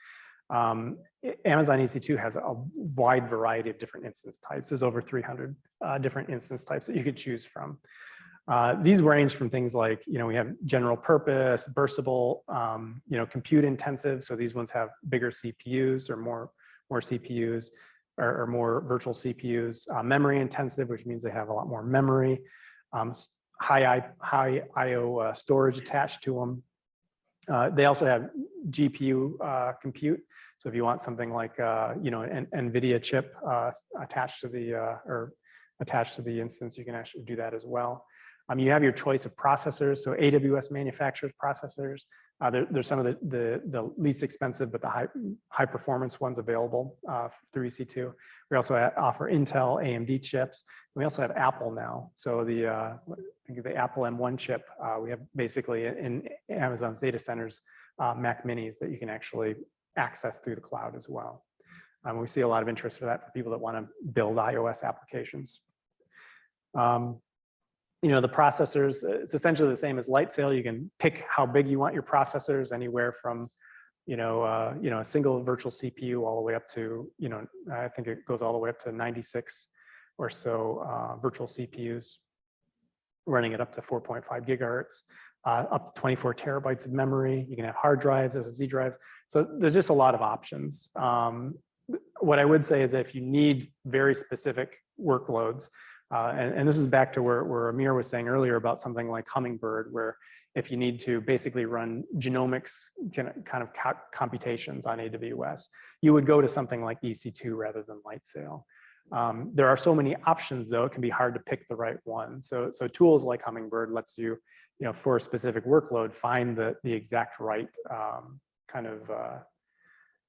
Amazon EC2 has a wide variety of different instance types. There's over 300 different instance types that you could choose from. These range from things like, you know, we have general purpose, burstable, you know, compute intensive. So these ones have bigger CPUs or more CPUs or more virtual CPUs. Memory intensive, which means they have a lot more memory. High IO storage attached to them. They also have GPU compute. So if you want something like, you know, an NVIDIA chip attached to the instance, you can actually do that as well. You have your choice of processors. So AWS manufactures processors. There's some of the least expensive, but the high performance ones available through EC2. We also offer Intel, AMD chips. We also have Apple now. So the Apple M1 chip, we have basically in Amazon's data centers, Mac minis that you can actually access through the cloud as well. We see a lot of interest for that for people that want to build iOS applications. You know, the processors, it's essentially the same as Lightsail. You can pick how big you want your processors, anywhere from, you know, a single virtual CPU all the way up to, you know, I think it goes all the way up to 96 or so virtual CPUs, running it up to 4.5 gigahertz, up to 24 terabytes of memory. You can have hard drives, SSD drives. So there's just a lot of options. What I would say is that if you need very specific workloads, and this is back to where Amir was saying earlier about something like Hummingbird, where if you need to basically run genomics kind of computations on AWS, you would go to something like EC2 rather than Lightsail. There are so many options, though, it can be hard to pick the right one. So tools like Hummingbird lets you, for a specific workload, find the exact right kind of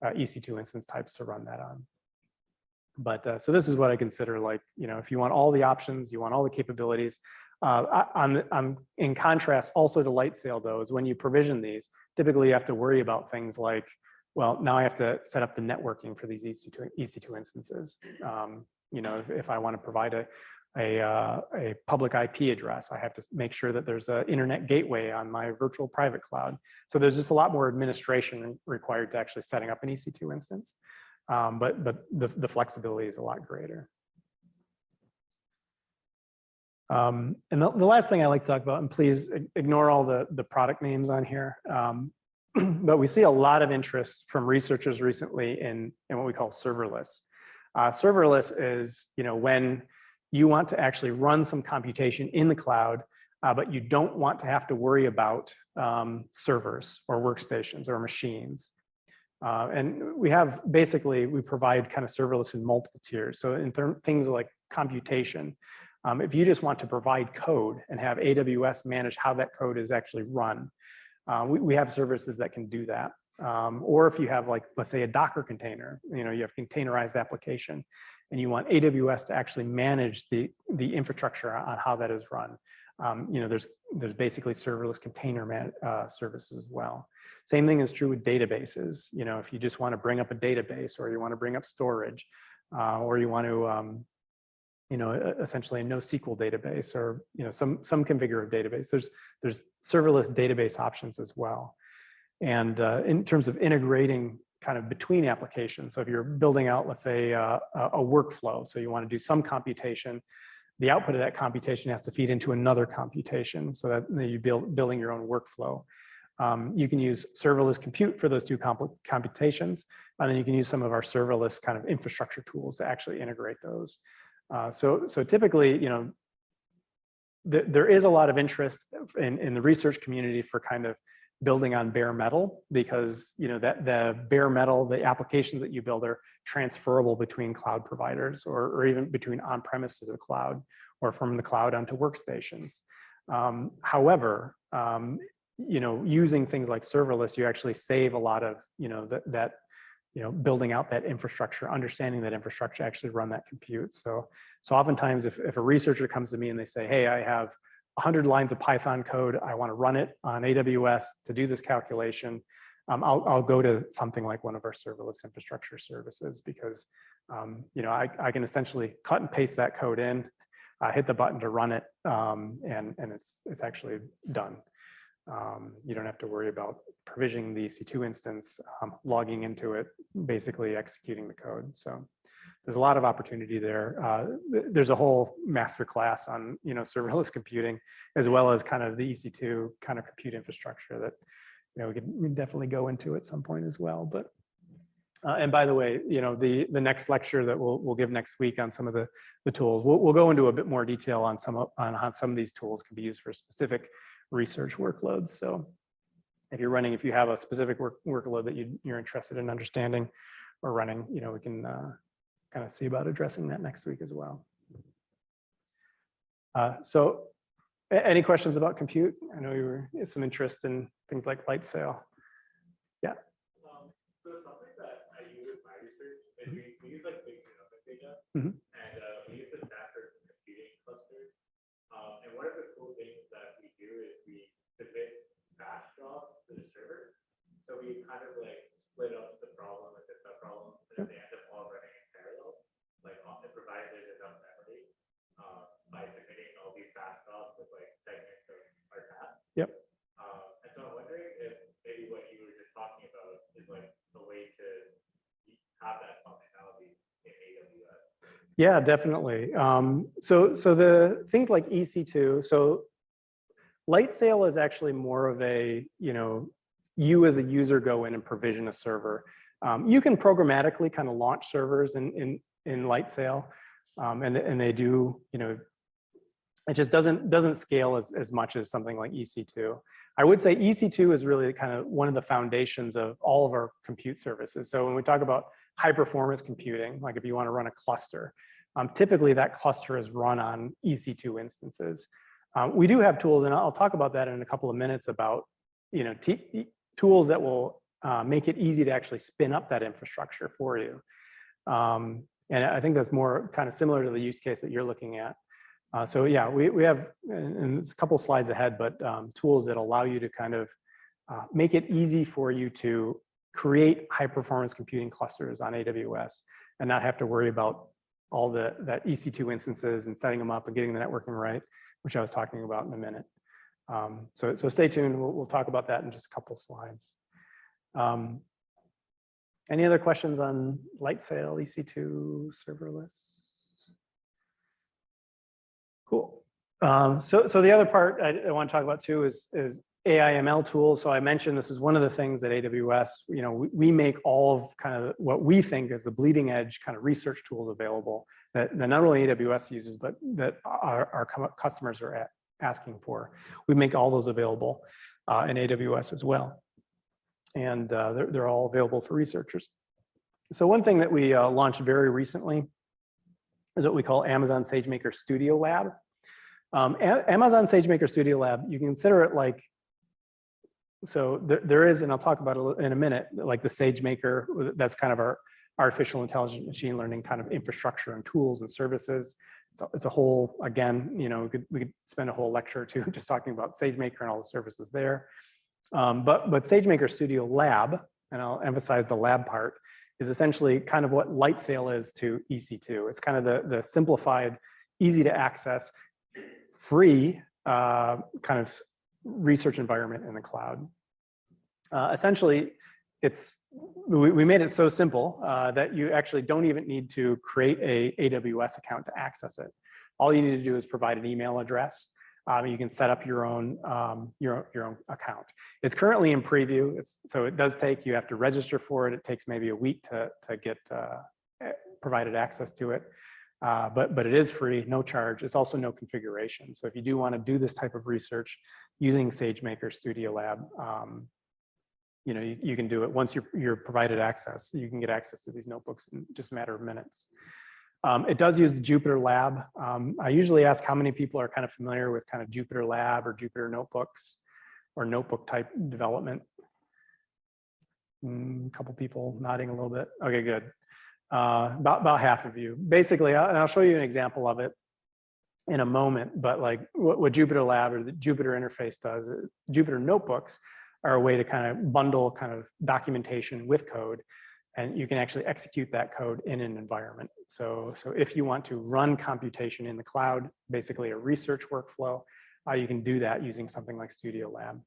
EC2 instance types to run that on. But so this is what I consider like, if you want all the options, you want all the capabilities. In contrast also to Lightsail, though, is when you provision these, typically you have to worry about things like, well, now I have to set up the networking for these EC2 instances. If I want to provide a public IP address, I have to make sure that there's an internet gateway on my virtual private cloud. So there's just a lot more administration required to actually setting up an EC2 instance. But the flexibility is a lot greater. And the last thing I like to talk about, and please ignore all the product names on here, but we see a lot of interest from researchers recently in what we call serverless. Serverless is when you want to actually run some computation in the cloud, but you don't want to have to worry about servers or workstations or machines. And we provide kind of serverless in multiple tiers. So in things like computation, if you just want to provide code and have AWS manage how that code is actually run, we have services that can do that. Or if you have, like, let's say a Docker container, you have containerized application, and you want AWS to actually manage the infrastructure on how that is run. There's basically serverless container services as well. Same thing is true with databases. If you just want to bring up a database, or you want to bring up storage, or you want to, essentially a NoSQL database, or some configure of database. There's serverless database options as well. And in terms of integrating kind of between applications, so if you're building out, let's say, a workflow, so you want to do some computation, the output of that computation has to feed into another computation, so that you're building your own workflow. You can use serverless compute for those two computations, and then you can use some of our serverless kind of infrastructure tools to actually integrate those. So typically, there is a lot of interest in the research community for kind of building on bare metal, because that the bare metal, the applications that you build are transferable between cloud providers, or even between on-premise to the cloud, or from the cloud onto workstations. However, using things like serverless, you actually save a lot of building out that infrastructure, understanding that infrastructure, actually run that compute. So oftentimes, if a researcher comes to me and they say, hey, I have 100 lines of Python code, I want to run it on AWS to do this calculation, I'll go to something like one of our serverless infrastructure services, because I can essentially cut and paste that code in, hit the button to run it, and it's actually done. You don't have to worry about provisioning the EC2 instance, logging into it, basically executing the code. So there's a lot of opportunity there. There's a whole master class on serverless computing, as well as kind of the EC2 kind of compute infrastructure that we can definitely go into at some point as well. But and by the way, the next lecture that we'll give next week on some of the tools, we'll go into a bit more detail on how some of these tools can be used for specific research workloads. So if you have a specific workload that you're interested in understanding or running, we can kind of see about addressing that next week as well. So any questions about compute? I know you were some interest in things like Lightsail. Yeah. So something that I use in my research is we use like big genomic data, Mm-hmm. and we use the Stanford computing clusters. And one of the cool things that we do is we submit batch jobs to the server. So we kind of like split up the problem into subproblems, and they end up all running in parallel, like provided there's enough memory, by submitting all these batch jobs with like segments of our task. Yep. And so I'm wondering if maybe what you were just talking about is like a way to have that functionality in AWS. Yeah, definitely. So the things like EC2, so Lightsail is actually more of a, you as a user go in and provision a server. You can programmatically kind of launch servers in Lightsail, and they do, it just doesn't scale as much as something like EC2. I would say EC2 is really kind of one of the foundations of all of our compute services. So when we talk about high performance computing, like if you want to run a cluster, Typically, that cluster is run on EC2 instances. We do have tools, and I'll talk about that in a couple of minutes about tools that will make it easy to actually spin up that infrastructure for you. And I think that's more kind of similar to the use case that you're looking at. So yeah, we have, and it's a couple slides ahead, but tools that allow you to kind of make it easy for you to create high performance computing clusters on AWS and not have to worry about all that EC2 instances and setting them up and getting the networking right, which I was talking about in a minute. So stay tuned. We'll talk about that in just a couple slides. Any other questions on Lightsail, EC2, serverless? Cool. So the other part I want to talk about too is AI ML tools. So I mentioned this is one of the things that AWS, we make all of kind of what we think is the bleeding edge kind of research tools available that not only AWS uses, but that our customers are asking for. We make all those available in AWS as well. And they're all available for researchers. So one thing that we launched very recently is what we call Amazon SageMaker Studio Lab. Amazon SageMaker Studio Lab, you can consider it like, so there is, and I'll talk about it in a minute, like the SageMaker, that's kind of our artificial intelligence machine learning kind of infrastructure and tools and services. It's a whole, again, we could spend a whole lecture or two just talking about SageMaker and all the services there. But SageMaker Studio Lab, and I'll emphasize the lab part, is essentially kind of what Lightsail is to EC2. It's kind of the simplified, easy to access, free kind of research environment in the cloud. Essentially, we made it so simple that you actually don't even need to create a AWS account to access it. All you need to do is provide an email address. You can set up your own account. It's currently in preview, so it does take, you have to register for it. It takes maybe a week to get provided access to it. But it is free, no charge. It's also no configuration. So if you do want to do this type of research using SageMaker Studio Lab, you can do it once you're provided access. You can get access to these notebooks in just a matter of minutes. It does use the Jupyter Lab. I usually ask how many people are kind of familiar with kind of Jupyter Lab or Jupyter notebooks or notebook type development. A couple people nodding a little bit. Okay, good. About half of you. Basically, and I'll show you an example of it in a moment, but like what Jupyter Lab or the Jupyter interface does, Jupyter notebooks are a way to kind of bundle kind of documentation with code, and you can actually execute that code in an environment. So if you want to run computation in the cloud, basically a research workflow, you can do that using something like Studio Lab.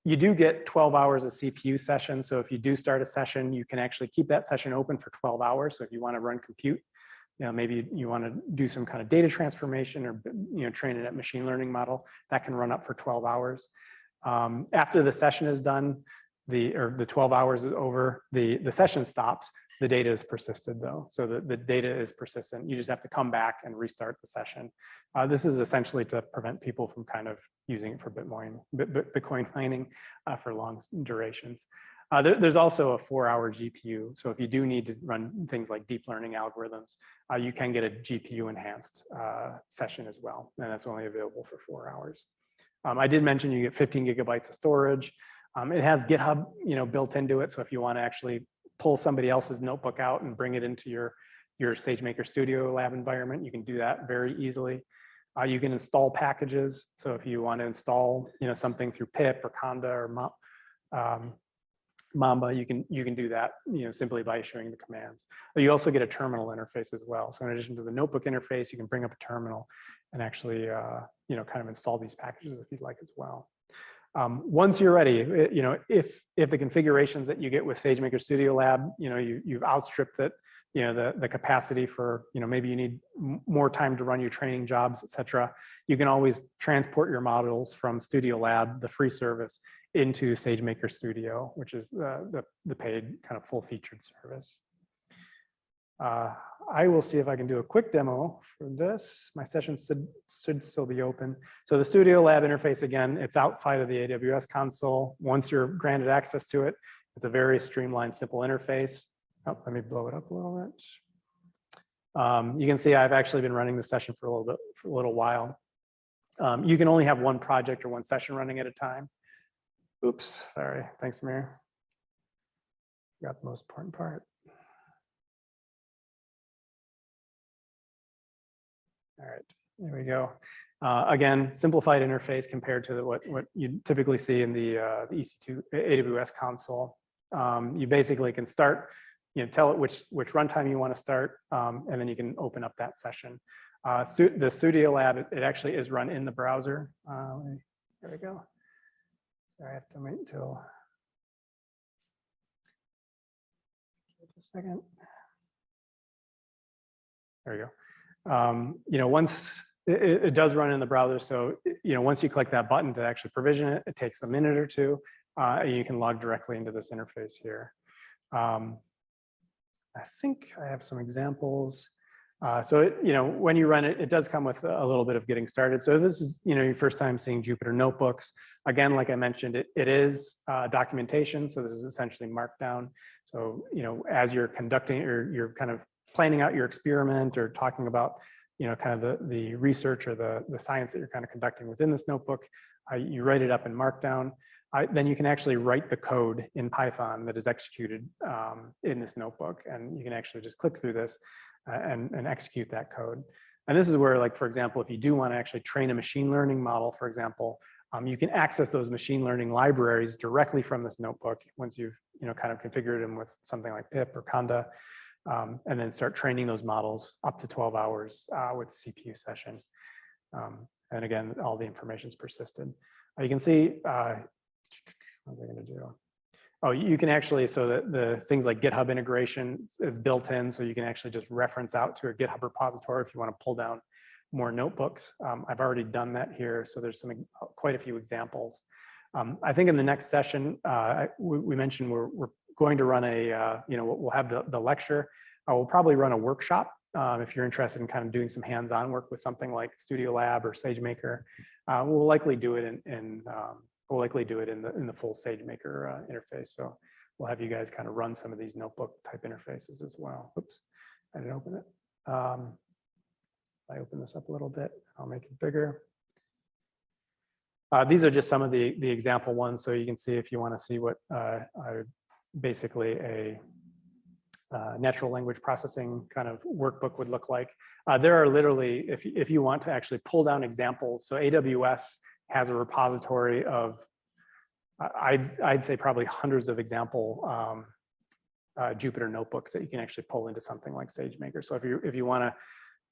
You do get 12 hours of CPU session. So if you do start a session, you can actually keep that session open for 12 hours. So if you want to run compute, maybe you want to do some kind of data transformation or train it at machine learning model, that can run up for 12 hours. After the session is done, the 12 hours is over, the session stops. The data is persisted though. So the data is persistent. You just have to come back and restart the session. This is essentially to prevent people from kind of using it for Bitcoin mining for long durations. There's also a 4-hour GPU. So if you do need to run things like deep learning algorithms, you can get a GPU enhanced session as well. And that's only available for 4 hours. I did mention you get 15 gigabytes of storage. It has GitHub, built into it. So if you want to actually pull somebody else's notebook out and bring it into your SageMaker Studio Lab environment, you can do that very easily. You can install packages. So if you want to install, something through pip or conda or Mamba, you can do that, simply by issuing the commands. But you also get a terminal interface as well. So in addition to the notebook interface, you can bring up a terminal and actually, kind of install these packages if you'd like as well. Once you're ready, if the configurations that you get with SageMaker Studio Lab, you've outstripped it, the capacity for, maybe you need more time to run your training jobs, et cetera, you can always transport your models from Studio Lab, the free service, into SageMaker Studio, which is the paid kind of full-featured service. I will see if I can do a quick demo for this. My session should still be open. So the Studio Lab interface, again, it's outside of the AWS console. Once you're granted access to it, it's a very streamlined, simple interface. Oh, let me blow it up a little bit. You can see I've actually been running this session for a little while. You can only have one project or one session running at a time. Oops, sorry. Thanks, Amir. Got the most important part. All right, there we go. Again, simplified interface compared to what you typically see in the EC2 AWS console. You basically can start, tell it which runtime you want to start, and then you can open up that session. The Studio Lab, it actually is run in the browser. There we go. Sorry, I have to wait until just a second. There we go. Once it does run in the browser, so once you click that button to actually provision it, it takes a minute or two. You can log directly into this interface here. I think I have some examples. So when you run it, it does come with a little bit of getting started. So if this is your first time seeing Jupyter notebooks, again, like I mentioned, it is documentation. So this is essentially Markdown. So as you're conducting or you're kind of planning out your experiment or talking about kind of the research or the science that you're kind of conducting within this notebook, you write it up in Markdown. Then you can actually write the code in Python that is executed in this notebook, and you can actually just click through this and execute that code. And this is where, like, for example, if you do want to actually train a machine learning model, for example, you can access those machine learning libraries directly from this notebook once you've kind of configured them with something like pip or conda, and then start training those models up to 12 hours with the CPU session. And again, all the information is persisted. You can see, what are they going to do? Oh, you can actually, so that the things like GitHub integration is built in, so you can actually just reference out to a GitHub repository if you want to pull down more notebooks. I've already done that here, so there's quite a few examples. I think in the next session, we mentioned we're going to run we'll have the lecture. We'll probably run a workshop if you're interested in kind of doing some hands-on work with something like Studio Lab or SageMaker. We'll likely do it in the full SageMaker interface. So we'll have you guys kind of run some of these notebook type interfaces as well. Oops, I didn't open it. If I open this up a little bit, I'll make it bigger. These are just some of the example ones, so you can see if you want to see what basically a natural language processing kind of workbook would look like. There are literally, if you want to actually pull down examples, so AWS has a repository of, I'd say probably hundreds of example Jupyter notebooks that you can actually pull into something like SageMaker. So if you want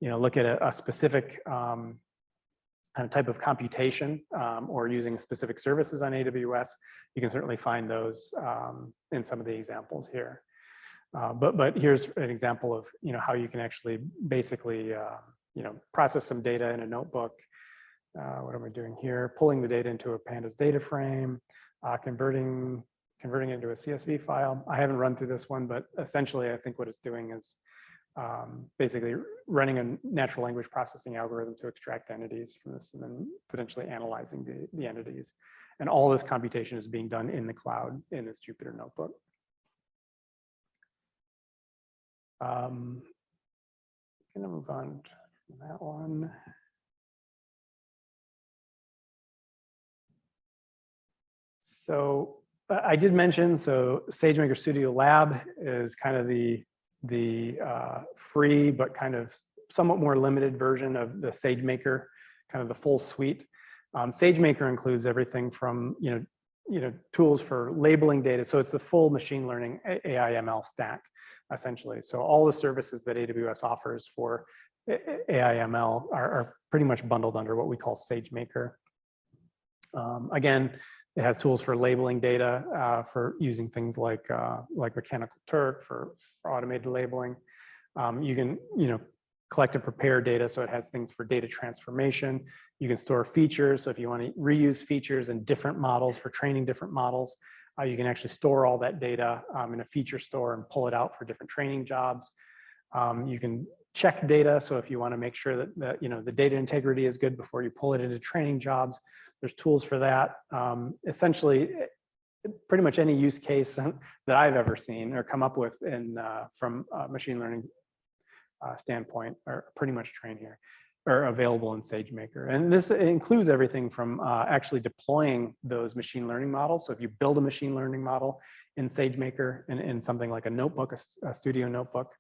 to look at a specific kind of type of computation or using specific services on AWS, you can certainly find those in some of the examples here. But here's an example of how you can actually basically process some data in a notebook. What am I doing here? Pulling the data into a pandas data frame, converting it into a CSV file. I haven't run through this one, but essentially I think what it's doing is basically running a natural language processing algorithm to extract entities from this and then potentially analyzing the entities. And all this computation is being done in the cloud in this Jupyter notebook. I'm gonna move on to that one. So I did mention, so SageMaker Studio Lab is kind of the free but kind of somewhat more limited version of the SageMaker, kind of the full suite. SageMaker includes everything from tools for labeling data. So it's the full machine learning AI ML stack, essentially. So all the services that AWS offers for AI ML are pretty much bundled under what we call SageMaker. Again, it has tools for labeling data for using things like Mechanical Turk for automated labeling. You can collect and prepare data, so it has things for data transformation. You can store features, so if you want to reuse features in different models for training different models, you can actually store all that data in a feature store and pull it out for different training jobs. You can check data, so if you want to make sure that the data integrity is good before you pull it into training jobs, there's tools for that. Essentially, pretty much any use case that I've ever seen or come up with from machine learning standpoint are pretty much trained here, or available in SageMaker. And this includes everything from actually deploying those machine learning models. So if you build a machine learning model in SageMaker in something like a notebook, a studio notebook,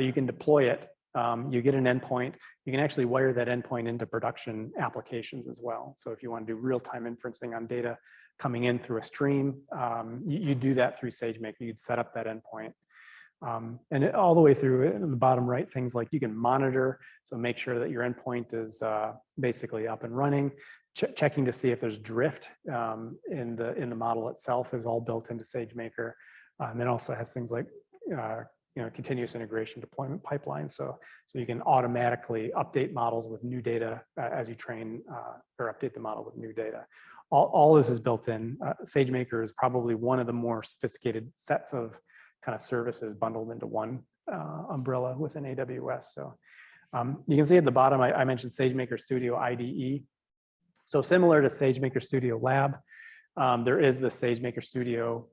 you can deploy it. You get an endpoint. You can actually wire that endpoint into production applications as well. So if you want to do real-time inferencing on data coming in through a stream, you do that through SageMaker. You'd set up that endpoint. And all the way through in the bottom right, things like you can monitor, so make sure that your endpoint is basically up and running, checking to see if there's drift in the model itself is all built into SageMaker. And then also has things like continuous integration deployment pipeline, so you can automatically update models with new data as you train or update the model with new data. All this is built in. SageMaker is probably one of the more sophisticated sets of kind of services bundled into one umbrella within AWS. So you can see at the bottom, I mentioned SageMaker Studio IDE. So similar to SageMaker Studio Lab, there is the SageMaker Studio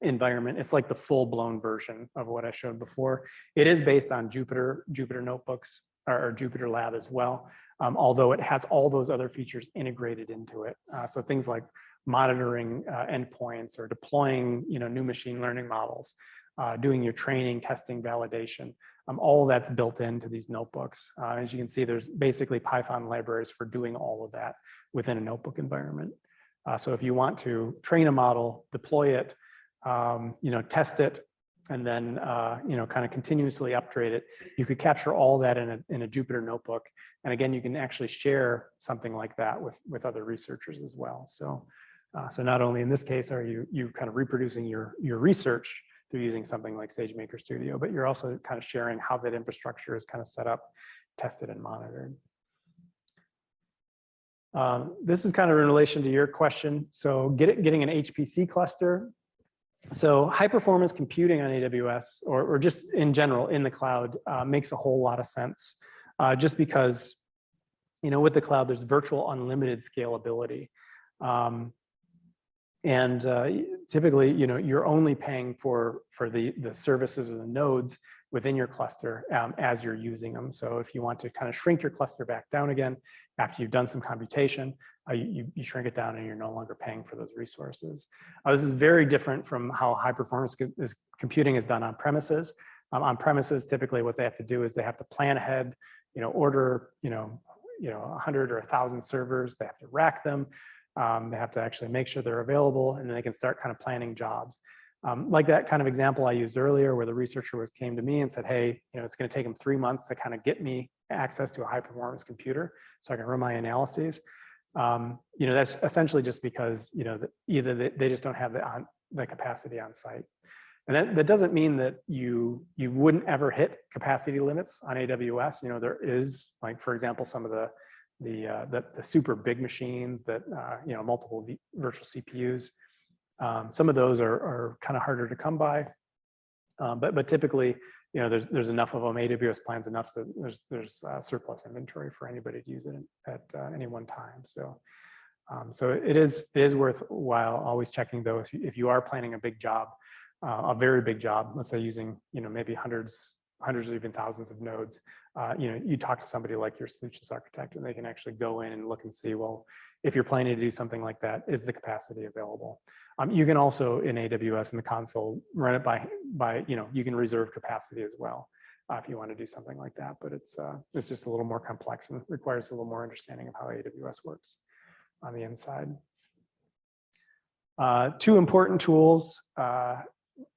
environment. It's like the full-blown version of what I showed before. It is based on Jupyter notebooks or Jupyter Lab as well, although it has all those other features integrated into it. So things like monitoring endpoints or deploying new machine learning models, doing your training, testing, validation. All of that's built into these notebooks. As you can see, there's basically Python libraries for doing all of that within a notebook environment. So if you want to train a model, deploy it, test it, and then kind of continuously upgrade it, you could capture all that in a Jupyter notebook. And again, you can actually share something like that with other researchers as well. So not only in this case are you kind of reproducing your research through using something like SageMaker Studio, but you're also kind of sharing how that infrastructure is kind of set up, tested, and monitored. This is kind of in relation to your question. So getting an HPC cluster. So high performance computing on AWS or just in general in the cloud makes a whole lot of sense just because, with the cloud, there's virtual unlimited scalability. Typically, you're only paying for the services or the nodes within your cluster as you're using them. So if you want to kind of shrink your cluster back down again after you've done some computation, you shrink it down and you're no longer paying for those resources. This is very different from how high performance computing is done on premises. On premises, typically what they have to do is they have to plan ahead, order 100 or 1,000 servers. They have to rack them. They have to actually make sure they're available, and then they can start kind of planning jobs. Like that kind of example I used earlier where the researcher came to me and said, hey, it's going to take them 3 months to kind of get me access to a high performance computer so I can run my analyses. That's essentially just because, either they just don't have the capacity on site. And that doesn't mean that you wouldn't ever hit capacity limits on AWS. There is, like, for example, some of the super big machines that, multiple virtual CPUs. Some of those are kind of harder to come by, but typically, there's enough of them. AWS plans enough so there's surplus inventory for anybody to use it at any one time. So it is worthwhile always checking though if you are planning a big job, a very big job. Let's say using maybe hundreds or even thousands of nodes. You talk to somebody like your solutions architect, and they can actually go in and look and see, well, if you're planning to do something like that, is the capacity available? You can also in AWS in the console run it by you can reserve capacity as well if you want to do something like that. But it's just a little more complex and requires a little more understanding of how AWS works on the inside. Two important tools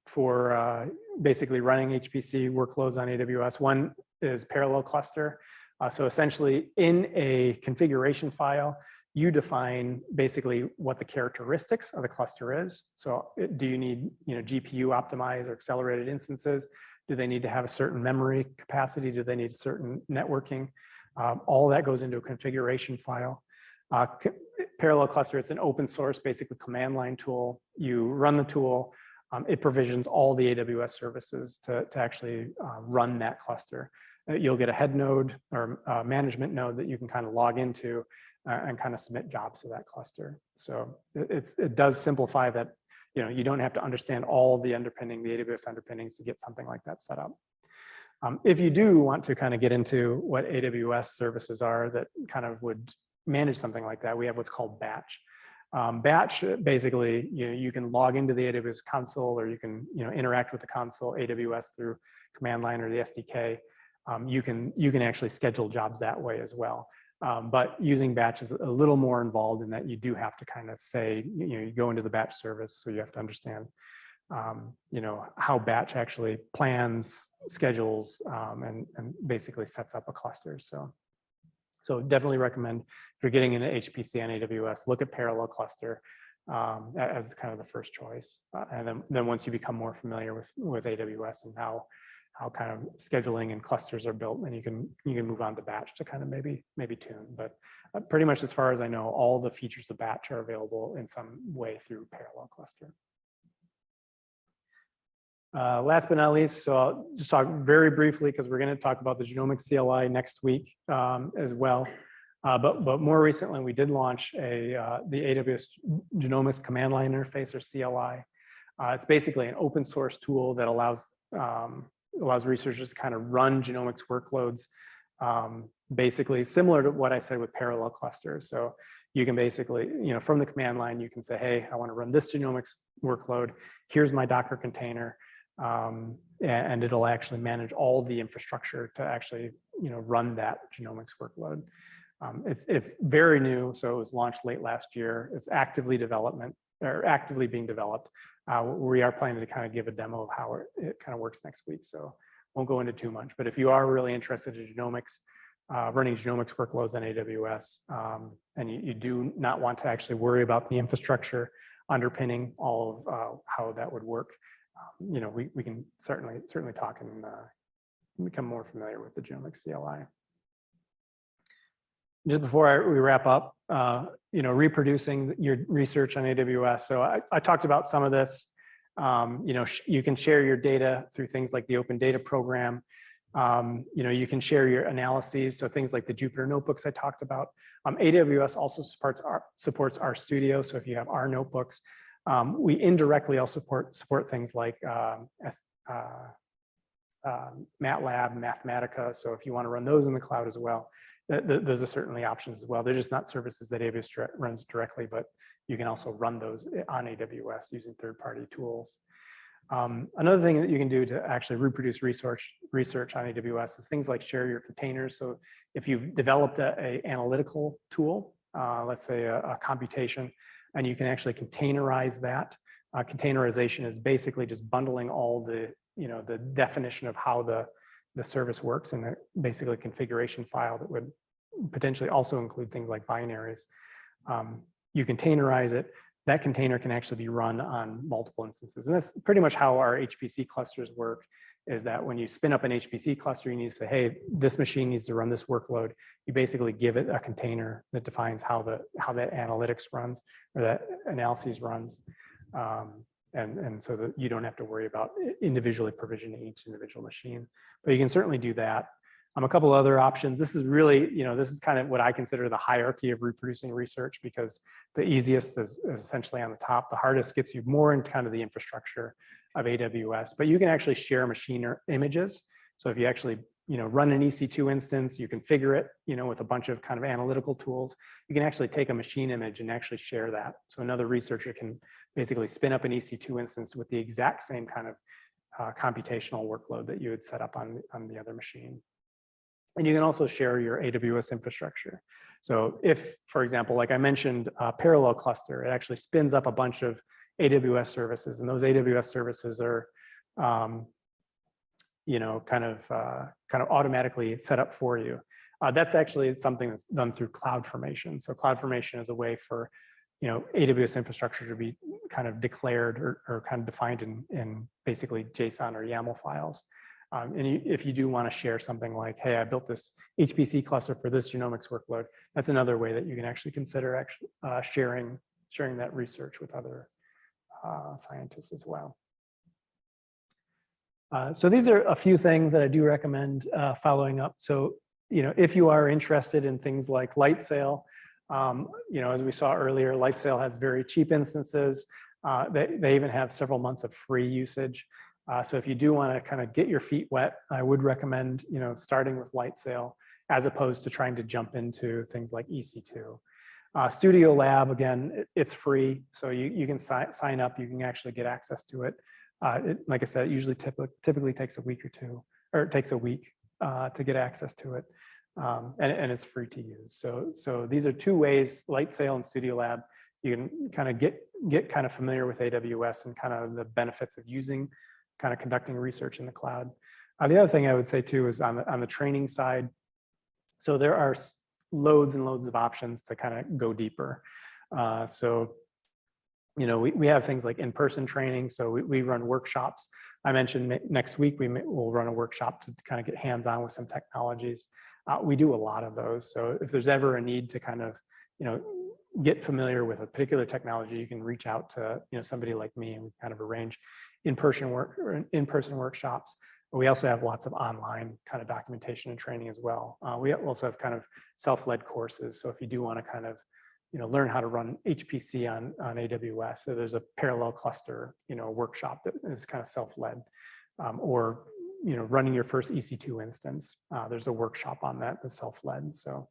for basically running HPC workloads on AWS. One is parallel cluster. So essentially in a configuration file, you define basically what the characteristics of the cluster is. So do you need GPU optimized or accelerated instances? Do they need to have a certain memory capacity? Do they need certain networking? All that goes into a configuration file. Parallel cluster, it's an open source, basically command line tool. You run the tool. It provisions all the AWS services to actually run that cluster. You'll get a head node or a management node that you can kind of log into and kind of submit jobs to that cluster. So it does simplify that. You don't have to understand all the AWS underpinnings to get something like that set up. If you do want to kind of get into what AWS services are that kind of would manage something like that, we have what's called Batch. Batch, basically, you can log into the AWS console, or you can interact with the console, AWS through command line or the SDK. You can actually schedule jobs that way as well. But using Batch is a little more involved in that you do have to kind of say, you go into the Batch service, so you have to understand, how Batch actually plans, schedules, and basically sets up a cluster. So definitely recommend, if you're getting into HPC on AWS, look at Parallel Cluster as kind of the first choice. And then once you become more familiar with AWS and how kind of scheduling and clusters are built, then you can move on to Batch to kind of maybe tune. But pretty much, as far as I know, all the features of Batch are available in some way through Parallel Cluster. Last but not least, so I'll just talk very briefly, because we're going to talk about the genomics CLI next week as well. But more recently, we did launch the AWS Genomics Command Line Interface, or CLI. It's basically an open source tool that allows researchers to kind of run genomics workloads, basically similar to what I said with Parallel Cluster. So you can basically, from the command line, you can say, hey, I want to run this genomics workload. Here's my Docker container. And it'll actually manage all the infrastructure to actually, run that genomics workload. It's very new, so it was launched late last year. It's actively being developed. We are planning to kind of give a demo of how it kind of works next week, so won't go into too much. But if you are really interested in genomics, running genomics workloads on AWS, and you do not want to actually worry about the infrastructure underpinning all of how that would work, we can certainly talk and become more familiar with the genomics CLI. Just before we wrap up, reproducing your research on AWS. So I talked about some of this. You can share your data through things like the Open Data Program. You can share your analyses, so things like the Jupyter notebooks I talked about. AWS also supports R Studio, so if you have R notebooks, we indirectly also support things like MATLAB, Mathematica. So if you want to run those in the cloud as well, those are certainly options as well. They're just not services that AWS runs directly, but you can also run those on AWS using third-party tools. Another thing that you can do to actually reproduce research on AWS is things like share your containers. So if you've developed an analytical tool, let's say a computation, and you can actually containerize that. Containerization is basically just bundling all the definition of how the service works in a basically configuration file that would potentially also include things like binaries. You containerize it. That container can actually be run on multiple instances. And that's pretty much how our HPC clusters work, is that when you spin up an HPC cluster, you need to say, hey, this machine needs to run this workload. You basically give it a container that defines how that analytics runs, or that analysis runs. And so that you don't have to worry about individually provisioning each individual machine. But you can certainly do that. A couple other options. This is really, this is kind of what I consider the hierarchy of reproducing research, because the easiest is essentially on the top. The hardest gets you more into kind of the infrastructure of AWS, but you can actually share machine or images. So if you actually, run an EC2 instance, you configure it, with a bunch of kind of analytical tools, you can actually take a machine image and actually share that. So another researcher can basically spin up an EC2 instance with the exact same kind of computational workload that you would set up on the other machine. And you can also share your AWS infrastructure. So if, for example, like I mentioned, Parallel Cluster, it actually spins up a bunch of AWS services, and those AWS services are, kind of automatically set up for you. That's actually something that's done through CloudFormation. So CloudFormation is a way for, AWS infrastructure to be kind of declared or kind of defined in basically JSON or YAML files. And if you do want to share something like, hey, I built this HPC cluster for this genomics workload, that's another way that you can actually consider sharing that research with other scientists as well. So these are a few things that I do recommend following up. So, if you are interested in things like Lightsail, as we saw earlier, Lightsail has very cheap instances. They even have several months of free usage. So if you do want to kind of get your feet wet, I would recommend, starting with LightSail as opposed to trying to jump into things like EC2. Studio Lab, again, it's free, so you can sign up. You can actually get access to it. Like I said, it usually typically takes a week or two, or it takes a week to get access to it, and it's free to use. So these are two ways, LightSail and Studio Lab. You can kind of get kind of familiar with AWS and kind of the benefits of conducting research in the cloud. The other thing I would say too is on the training side. So there are loads and loads of options to kind of go deeper. We have things like in-person training. So we run workshops. I mentioned next week we'll run a workshop to kind of get hands-on with some technologies. We do a lot of those. So if there's ever a need to kind of, get familiar with a particular technology, you can reach out to, somebody like me, and we kind of arrange in-person workshops. But we also have lots of online kind of documentation and training as well. We also have kind of self-led courses. So if you do want to kind of, learn how to run HPC on AWS, so there's a parallel cluster, workshop that is kind of self-led, or, running your first EC2 instance. There's a workshop on that that's self-led. So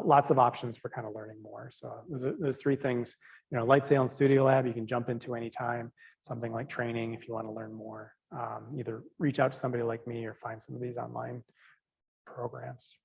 lots of options for kind of learning more. So there's three things, LightSail and Studio Lab, you can jump into anytime. Something like training, if you want to learn more, either reach out to somebody like me or find some of these online programs.